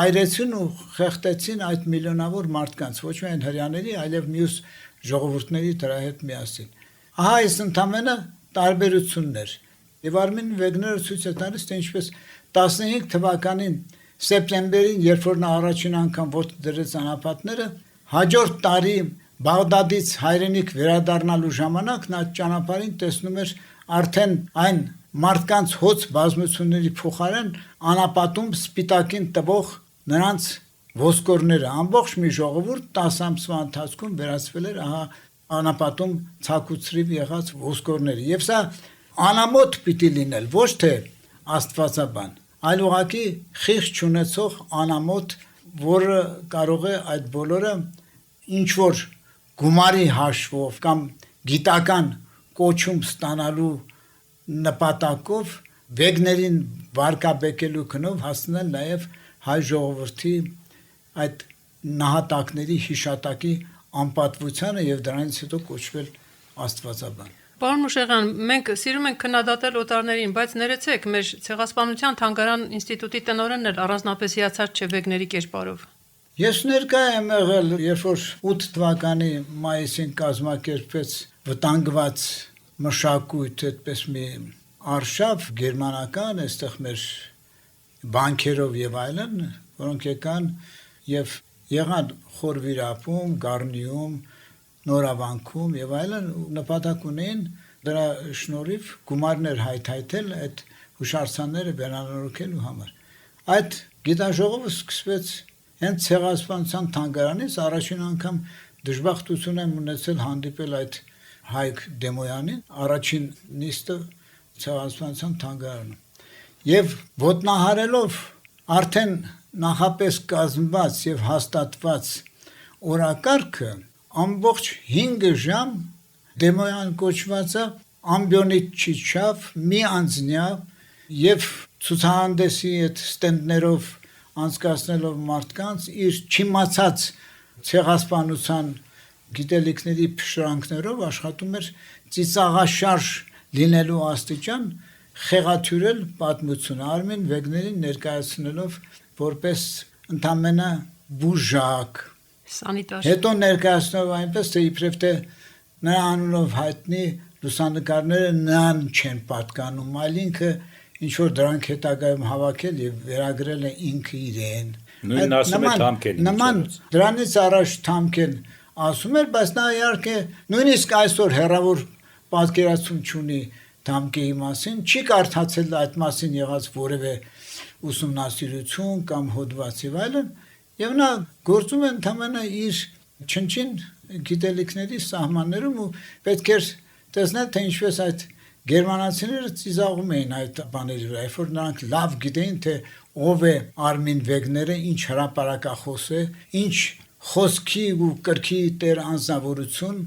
այրեցին ու խեղդեցին այդ միլիոնավոր մարդկանց, ոչ միայն հրեաների, այլև մյուս ժողովուրդների դրա հետ միասին։ Ահա այս ընդամենը տարբերություններ։ Եվ Արմին Վեգները ցույց է տալիս, թե ինչպես 15 թվականին սեպտեմբերին, երբ որ նա առաջին անգամ ոտք դրեց անապատները, հաջորդ տարի Բաղդադից հայրենիք վերադառնալու ժամանակ նա ճանապարհին տեսնում էր արդեն այն մարդկանց հոծ բազմությունների փոխարեն անապատում սպիտակին տվող նրանց ոսկորները, ամբողջ մի ժողովուրդ 10 ամսվա ընթացքում վերածվել էր ահա անապատում ցակուցրիվ եղած ոսկորները։ Եվ սա անամոթ պիտի լինել, ոչ թե աստվածաբան, այլ ուղղակի խիղճ չունեցող անամոթ, որը կարող է այդ բոլորը ինչ որ գումարի հաշվով կամ գիտական կոչում ստանալու նպատակով վեգներին վարկաբեկելու քնով հասնել նաև հայ ժողովրդի այդ նահատակների հիշատակի անպատվությանը եւ դրանից հետո կոչվել աստվածաբան։ Պարոն Մուշեղյան, մենք սիրում ենք քննադատել օտարներին, բայց ներեցեք, մեր ցեղասպանության թանգարան ինստիտուտի տնօրենն էլ առանձնապես հիացած չէ վեգների կերպարով։ Ես ներկա եմ եղել, երբ որ 8 թվականի մայիսին կազմակերպվեց վտանգված մշակույթ, այդպես մի արշավ գերմանական, այստեղ մեր բանկերով եւ այլն, որոնք եկան եւ եղան Խորվիրապում, Գառնիում, Նորավանքում եւ այլն, նպատակ ունեն դրա շնորհիվ գումարներ հայթայթել այդ հուշարձանները վերանորոգելու համար։ Այդ գիտաժողովը սկսվեց հենց ցեղասպանության թանգարանից, առաջին անգամ դժբախտություն եմ ունեցել հանդիպել այդ Հայկ Դեմոյանին, առաջին նիստը ցեղասպանության թանգարանում։ Եվ ոտնահարելով արդեն նախապես կազմված եւ հաստատված օրակարգը, ամբողջ 5 ժամ Դեմոյան կոչվածը ամբիոնից չիջավ, մի անձնյա եւ ցուցահանդեսի այդ ստենդներով անցկացնելով մարդկանց իր չիմացած ցեղասպանության գիտելիքների փշրանքներով աշխատում էր ծիծաղաշարժ լինելու աստիճան խեղաթյուրել պատմությունը, Արմին Վեգներին ներկայացնելով որպես ընդամենը բուժակ, սանիտար։ հետո ներկայացնելով այնպես, թե իբրև թե նրա անունով հայտնի լուսանկարները նրան չեն պատկանում, այլ ինքը ինչ որ դրանք հետագայում հավաքել եւ վերագրել է ինքը իրեն։ Նույնն ասում է Թամքեն։ Նման դրանից առաջ Թամքեն ասում էր, բայց նա իհարկե նույնիսկ այսօր հերավոր պատկերացում չունի Թամքեի մասին, չի կարդացել այդ մասին եղած որևէ ուսումնասիրություն կամ հոդված եւ այլն, եւ նա գործում է ընդհանրապես իր չնչին գիտելիքների սահմաններում ու պետք էր տեսնել, թե ինչպես այդ գերմանացիները ծիզաղում էին այդ բաների վրա, երբ որ նրանք լավ գիտեին, թե ով է Արմին Վեգները, ինչ հրապարակախոս է, ինչ խոսքի ու կրքի տեր անձնավորություն,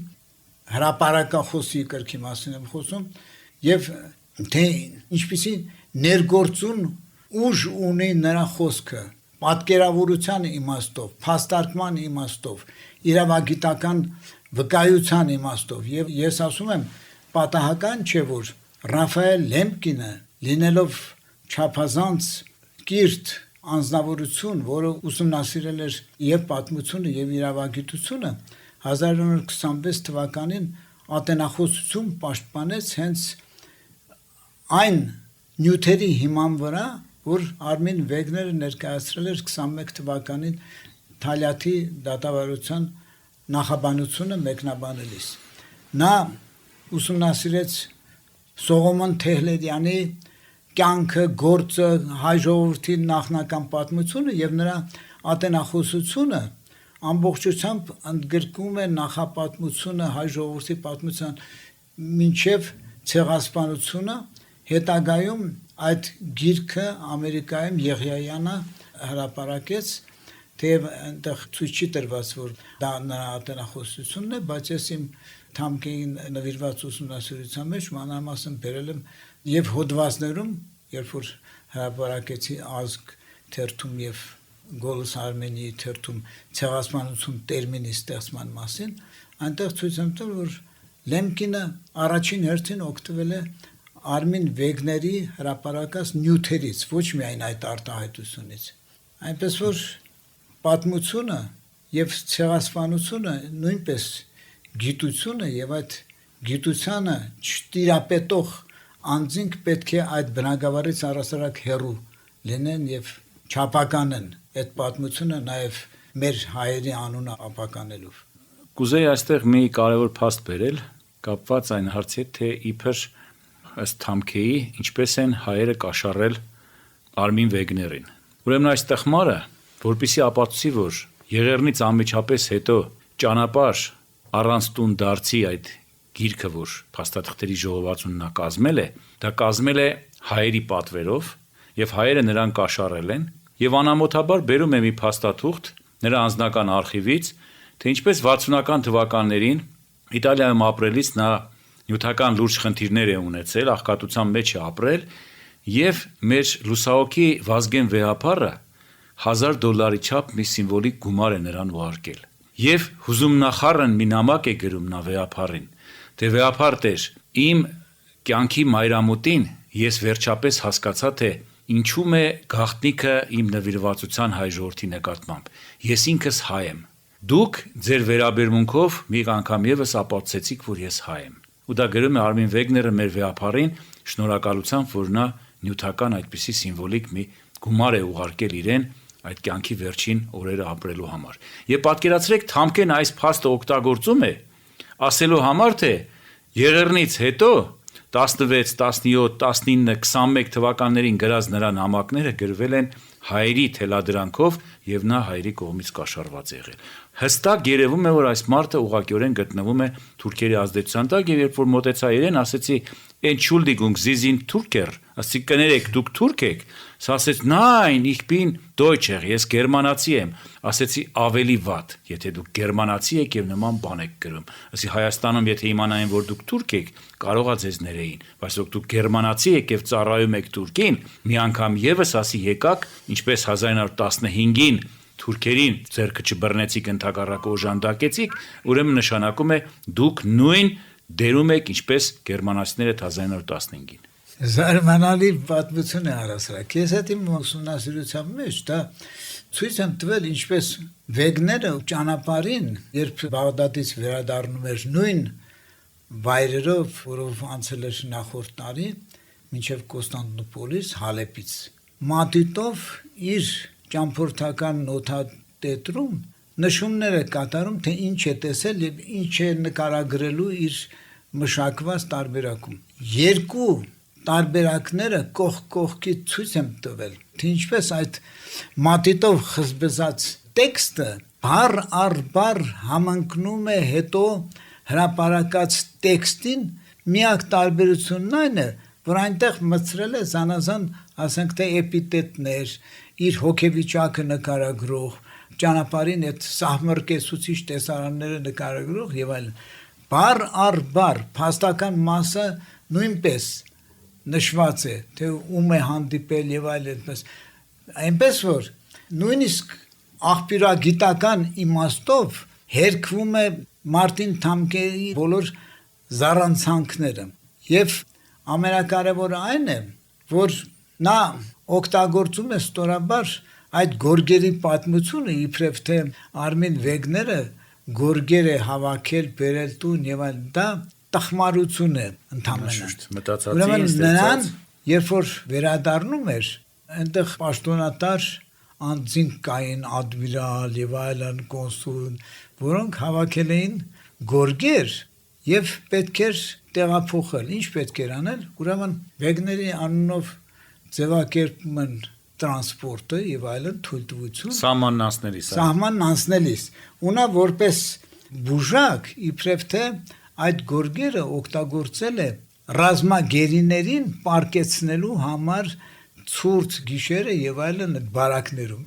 հրապարակախոսի կրքի մասին եմ խոսում, եւ թե ինչպիսի ներգործուն ուժ ունի նրա խոսքը, պատկերավորության իմաստով, փաստարկման իմաստով, իրավագիտական վկայության իմաստով, եւ ես ասում եմ, պատահական չէ, որ Ռաֆայել Լեմկինը, լինելով չափազանց կիրթ անձնավորություն, որը ուսումնասիրել էր եւ պատմությունը եւ իրավագիտությունը, 1926 թվականին ատենախոսություն պաշտպանեց հենց այն նյութերի հիման վրա, որ Արմին Վեգները ներկայացրել էր 21 թվականին Թալյաթի դատավարության նախաբանությունը մեկնաբանելիս։ Նա ուսումնասիրեց Սողոմոն Թեհլերյանի կյանքը, գործը, հայ ժողովրդի նախնական պատմությունը եւ նրա ատենախոսությունը ամբողջությամբ ընդգրկում է նախապատմությունը հայ ժողովրդի պատմության մինչև ցեղասպանությունը հետագայում այդ գիրքը Ամերիկայում Եղիայանը հրապարակեց, թեև այնտեղ ցույց չի տրված, որ դա նրա ատենախոսությունն է, բայց ես իմ թամքին նվիրված ուսումնասիրության մեջ մանրամասն բերել եմ եւ հոդվածներում, երբ որ հրապարակեցի ազգ թերթում եւ Գոլս Արմենիի թերթում ցեղասպանություն տերմինի ստեղծման մասին, այնտեղ ցույց եմ տվել, որ Լեմկինը առաջին հերթին օգտվել է Արմին Վեգների հրապարակած նյութերից, ոչ միայն այդ արտահայտությունից։ Այնպես որ պատմությունը եւ ցեղասպանությունը նույնպես գիտությունը եւ այդ գիտությանը չտիրապետող անձինք պետք է այդ բնակավարից առասարակ հեռու լինեն եւ չապականեն այդ պատմությունը նաեւ մեր հայերի անունը ապականելով։ Կուզեի այստեղ մի կարևոր փաստ բերել, կապված այն հարցի հետ, թե իբր ըստ Թամքեի ինչպես են հայերը կաշառել Արմին Վեգներին։ Ուրեմն այս տխմարը, որպեսզի ապացուցի, որ Եղեռնից անմիջապես հետո ճանապարհ առանց տուն դարձի այդ գիրքը, որ փաստաթղթերի ժողովածուն նա կազմել է, դա կազմել է հայերի պատվերով եւ հայերը նրան կաշառել են եւ անամոթաբար բերում է մի փաստաթուղթ նրա անձնական արխիվից, թե ինչպես 60-ական թվականներին Իտալիայում ապրելիս նա նյութական լուրջ խնդիրներ է ունեցել, աղքատության մեջ է ապրել եւ մեր լուսահոգի Վազգեն Վեհափառը $1000 չափ մի սիմվոլիկ գումար է նրան ուղարկել։ Եվ հուզումնախառն մի նամակ է գրում նա Վեհափառին, թե Վեհափառ տեր, իմ կյանքի մայրամուտին ես վերջապես հասկացա, թե ինչու՞մ է գաղտնիքը իմ նվիրվածության հայ ժողովրդի նկատմամբ։ Ես ինքս հայ եմ։ Դուք ձեր վերաբերմունքով մի անգամ եւս ապացուցեցիք, որ ես հայ եմ։ Ու դա գրում է Արմին Վեգները մեր Վեհափառին շնորհակալությամբ, որ նա նյութական այդպիսի սիմվոլիկ մի գումար է ուղարկել իրեն այդ կյանքի վերջին օրերը ապրելու համար։ Եվ պատկերացրեք, Թամքեն այս փաստը օգտագործում է ասելու համար, թե Եղեռնից հետո 16, 17, 19, 21 թվականներին գրած նրա նամակները գրվել են հայերի թելադրանքով եւ նա հայերի կողմից կաշառված եղել։ Հստակ երևում է, որ այս մարդը ուղղակիորեն գտնվում է թուրքերի ազդեցության տակ եւ երբ որ մոտեցա իրեն, ասեցի Entschuldigung, Sie sind Türker, ասեցի կներեք, դուք թուրք եք։ Սա ասեց Nein, ich bin Deutscher, ես գերմանացի եմ։ Ասեցի ավելի վատ, եթե դուք գերմանացի եք եւ նման բան եք գրում։ Ասի Հայաստանում եթե իմանային, որ դուք թուրք եք, կարողա ձեզ ներեին, բայց դուք գերմանացի եք եւ ծառայում եք Թուրքին, մի անգամ եւս ասի եկակ, ինչպես 1915-ին թուրքերին ձեռքը չբռնեցիք, ընդհակառակը օժանդակեցիք, ուրեմն նշանակում է դուք նույն դերում եք, ինչպես գերմանացիները 1915-ին։ Զարմանալի պատմություն է առասարակ։ Ես այդ իմ ուսումնասիրության մեջ դա ցույց եմ տվել, ինչպես Վեգները ճանապարհին, երբ Բաղդադից վերադառնում էր նույն վայրերով, որով անցել էր նախորդ տարի, մինչև Կոստանդնուպոլիս, Հալեպից, մատիտով իր ճամփորդական նոթատետրում նշումներ է կատարում, թե ինչ է տեսել եւ ինչ է նկարագրելու իր մշակված տարբերակում։ Երկու տարբերակները կողքի ցույց եմ տվել, թե ինչպես այդ մատիտով խզբզած տեքստը բառ առ բառ համընկնում է հետո հրապարակած տեքստին, միակ տարբերությունն այն է, որ այնտեղ մցրել է զանազան, ասենք թե էպիտետներ, իր հոգեվիճակը նկարագրող, ճանապարհին այդ սահմռկեցուցիչ տեսարանները նկարագրող եւ այլն։ Բառ առ բառ փաստական մասը նույնպես նշված է, թե ում է հանդիպել եւ այլն, այնպես որ նույնիսկ աղբյուրագիտական իմաստով հերկվում է Մարտին Թամքեի բոլոր զառանցանքները եւ ամենակարևորը այն է, որ նա օգտագործում է ստորաբար այդ գորգերի պատմությունը, իբրև թե Արմին Վեգները գորգեր է հավաքել, բերել տուն եւ այլն, դա տխմարություն է ընդհանրապես։ Ուրեմն նրան, երբ որ վերադառնում էր, այնտեղ պաշտոնատար անձինք կային, ադմիրալ եւ այլն, կոնսուլ, որոնք հավաքել էին գորգեր եւ պետք էր տեղափոխել։ Ինչ պետք էր անել։ Ուրեմն Վեգների անունով ձևակերպում են տրանսպորտը եւ այլն, թույլտվություն սահմանն անցնելիս։ Ունա որպես բուժակ, իբրև թե այդ գորգերը օգտագործել է ռազմագերիներին պարկեցնելու համար ցուրտ գիշերը եւ այլն այդ բարակներում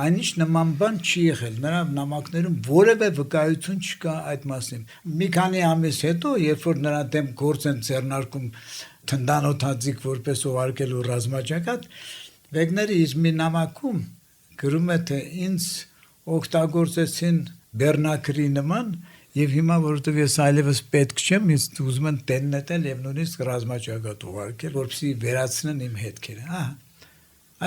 այնիշ նման բան չի եղել նրա նամակներում որևէ վկայություն չկա այդ մասին մի քանի ամիս հետո երբ որ նրա դեմ գործ են ձեռնարկում թնդանոթաձիգ որպես ուղարկելու ռազմաճակատ Վեգները իր մի նամակում գրում է թե ինձ օգտագործեցին բեռնակրի նման եւ հիմա որովհետեւ ես այլևս պետք չեմ ինձ ուզում են տեննետել եւ նույնիսկ ռազմաճակատ ուղարկել որպեսզի վերացնեն իմ հետքերը ահա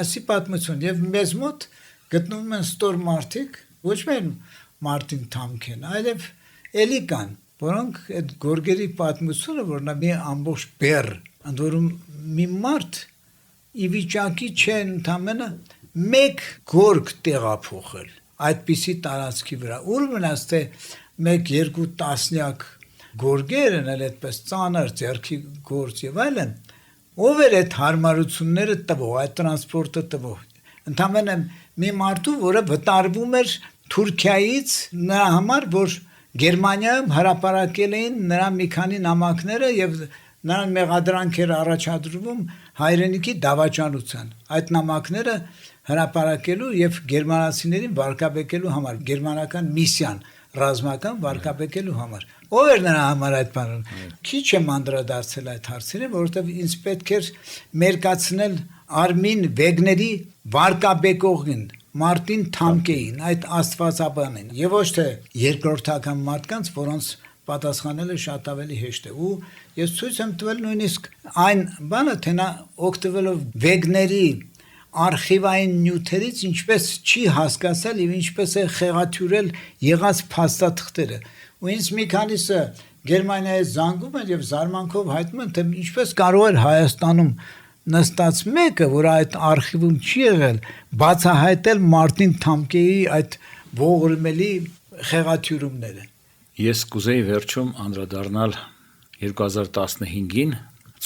այսի պատմություն եւ մեզ մոտ գտնվում են ստոր մարդիկ ոչ միայն Մարտին Թամքեն այլև էլի կան որոնք այդ գորգերի պատմությունը որ նա մի ամբողջ բեռ ընդ որում մի մարդ ի վիճակի չէ ընդամենը մեկ գորգ տեղափոխել այդպիսի տարածքի վրա ուր մնաց թե 1-2 տասնյակ գորգեր են այդպես ծանր ձեռքի գործ եւ այլն ով էր այդ հարմարությունները տվող այդ տրանսպորտը տվող ընդամենը մի մարդու որը վտարվում էր Թուրքիայից նրա համար որ Գերմանիայում հրապարակել էին նրա մի քանի նամակները եւ նրան մեղադրանք էր առաջադրվում հայրենիքի դավաճանության այդ նամակները հրապարակելու եւ գերմանացիներին վարկաբեկելու համար գերմանական միսիան ռազմական վարկաբեկելու համար ով էր նրա համար այդ բանը քիչ եմ անդրադարձել այդ հարցերին որովհետեւ ինձ պետք էր մերկացնել Արմին Վեգների վարկաբեկողին Մարտին Թամքեին այդ աստվածաբանին եւ ոչ թե երկրորդական մարդկանց որոնց պատասխանելը շատ ավելի հեշտ է ու ես ցույց եմ տվել նույնիսկ այն բանը թե նա օգտվելով Վեգների արխիվային նյութերից ինչպես չի հասկացել եւ ինչպես է խեղաթյուրել եղած փաստաթղթերը ու ինձ մի քանիսը Գերմանիայից զանգում են եւ զարմանքով հայտնում են թե ինչպես կարող էր Հայաստանում նստած մեկը որ այդ արխիվում չի եղել բացահայտել Մարտին Թամքեի այդ ողորմելի խեղաթյուրումները Ես կուզեի վերջում անդրադառնալ 2015-ին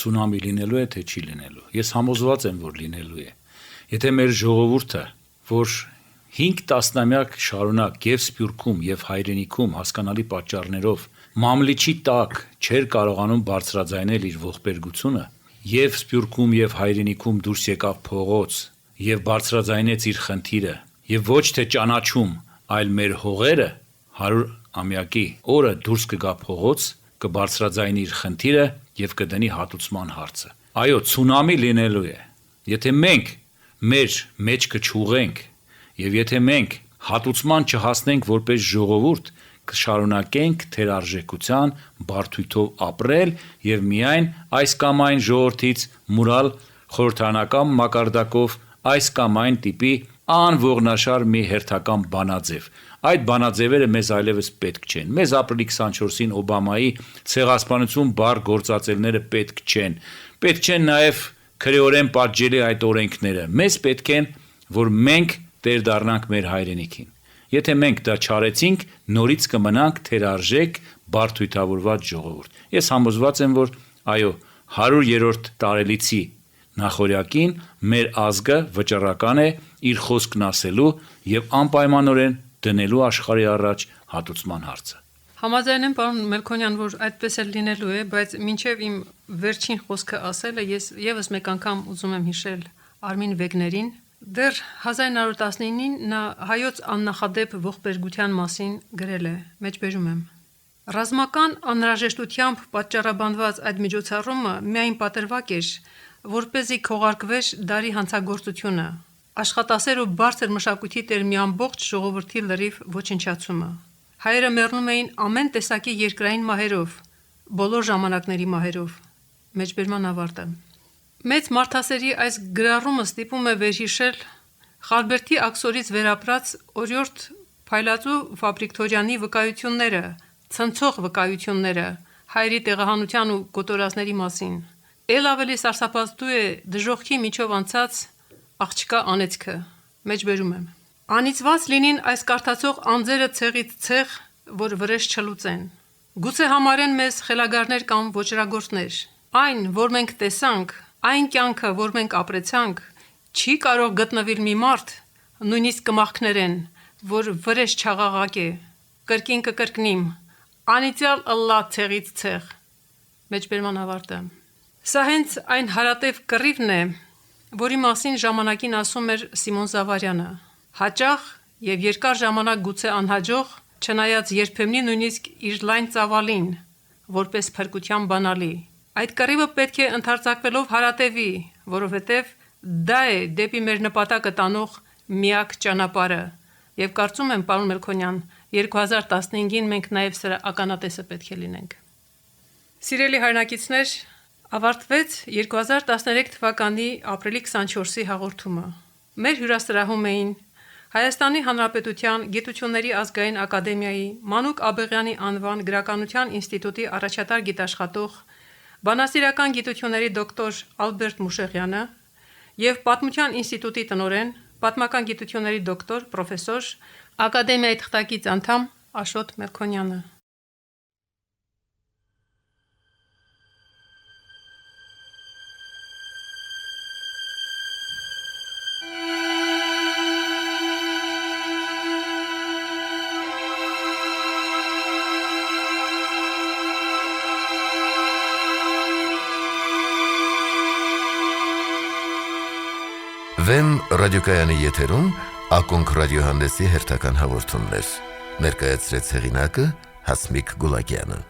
ցունամի լինելու է թե չի լինելու ես համոզված եմ որ լինելու է եթե մեր ժողովուրդը որ 5 տասնամյակ շարունակ եւ Սփյուռքում եւ հայրենիքում հասկանալի պատճառներով մամլիչի տակ չէր կարողանում բարձրաձայնել իր ողբերգությունը եւ Սփյուռքում եւ հայրենիքում դուրս եկավ փողոց եւ բարձրաձայնեց իր խնդիրը եւ ոչ թե ճանաչում այլ մեր հողերը 100 ամյակի օրը դուրս կգա փողոց կբարձրաձայնի իր խնդիրը եւ կդնի հատուցման հարցը այո ցունամի լինելու է եթե մենք մեր մեջ կչուղենք եւ եթե մենք հատուցման չհասնենք որպես ժողովուրդ կշարունակենք թերարժեքության բարդույթով ապրել եւ միայն այս կամ այն ժողովրդից մուրալ խորհրդանական մակարդակով այս կամ այն տիպի անողնաշար մի հերթական բանաձև այդ բանաձևերը մեզ այլևս պետք չեն մեզ ապրիլի 24-ին Օբամայի ցեղասպանություն բառ գործածելները պետք չեն նաեւ քրեորեն պատժելի այդ օրենքները մեզ պետք են որ մենք տեր դառնանք մեր հայրենիքին եթե մենք դա չարեցինք նորից կմնանք թերարժեք բարդույթավորված ժողովուրդ ես համոզված եմ որ այո 100-րդ տարելիցի նախորյակին մեր ազգը վճռական է իր խոսքն ասելու եւ անպայմանորեն դնելու աշխարհի առաջ հատուցման հարցը Համաձայն եմ պարոն Մելքոնյան որ այդպես էլ լինելու է բայց մինչև իմ վերջին խոսքը ասելը ես եւս մեկ անգամ ուզում եմ հիշել Արմին Վեգներին Դեռ 1919-ին նա հայոց աննախադեպ ողբերգության մասին գրել է, մեջբերում եմ. Ռազմական անհրաժեշտությամբ պատճառաբանված այդ միջոցառումը միայն պատրվակ էր, որպեսզի քողարկվեր դարի հանցագործությունը, աշխատասեր ու բարձր մշակույթի տեր մի ամբողջ ժողովրդի լրիվ ոչնչացումը։ Հայերը մեռնում էին ամեն տեսակի երկրային մահերով, բոլոր ժամանակների մահերով։ Մեջբերման ավարտը։ Մեծ մարդասերի այս գրառումը ստիպում է վերհիշել Խալբերտի աքսորից վերապրած օրիորդ Փայլածու Ֆաբրիկտորյանի վկայությունները, ցնցող վկայությունները հայերի տեղահանության ու կոտորածների մասին։ Էլ ավելի սարսափազդու է դժոխքի միջով անցած աղջկա անեծքը։ Մեջբերում եմ։ Անիծված լինին այս կարդացող անձերը ցեղից ցեղ, որ վրեժ չլուծեն։ Գուցե համարեն մեզ խելագարներ կամ ոչրագործներ։ Այն, որ մենք տեսանք, այն կյանքը, որ մենք ապրեցանք, չի կարող գտնվել մի մարդ, նույնիսկ կմախքներեն, որ վրեժ չաղաղակ է, կրկին կկրկնիմ, անիծյալ ըլլա ցեղից ցեղ։ Մեջբերման ավարտը։ Սա հենց այն հարատև կռիվն է, որի մասին ժամանակին ասում էր Սիմոն Զավարյանը։ Հաճախ եւ երկար ժամանակ գուցե անհաջող, չնայած երբեմնի նույնիսկ իր լայն ծավալին, որպես փրկության բանալի։ Այդ կռիվը պետք է ընդարձակվելով հարատևի, որովհետև դա է դեպի մեր նպատակը տանող միակ ճանապարհը։ Եվ կարծում եմ, պարոն Մելքոնյան, 2015-ին մենք նաև սրա ականատեսը պետք է լինենք։ Սիրելի հայրենակիցներ, ավարտվեց 2013 թվականի ապրիլի 24-ի հաղորդումը։ Մեր հյուրասրահում էին Հայաստանի Հանրապետության Գիտությունների ազգային ակադեմիայի Մանուկ Աբեղյանի անվան գրականության ինստիտուտի առաջատար գիտաշխատող, բանասիրական գիտությունների դոկտոր Ալբերտ Մուշեղյանը եւ Պատմության ինստիտուտի տնօրեն, պատմական գիտությունների դոկտոր, պրոֆեսոր, ակադեմիայի թղթակից անդամ Աշոտ Մելքոնյանը։ Վեմ ռադիոկայանի եթերում ակունք ռադիոհանդեսի հերթական հաղորդումներ։ Ներկայացրեց հեղինակը Հասմիկ Գուլակյանը։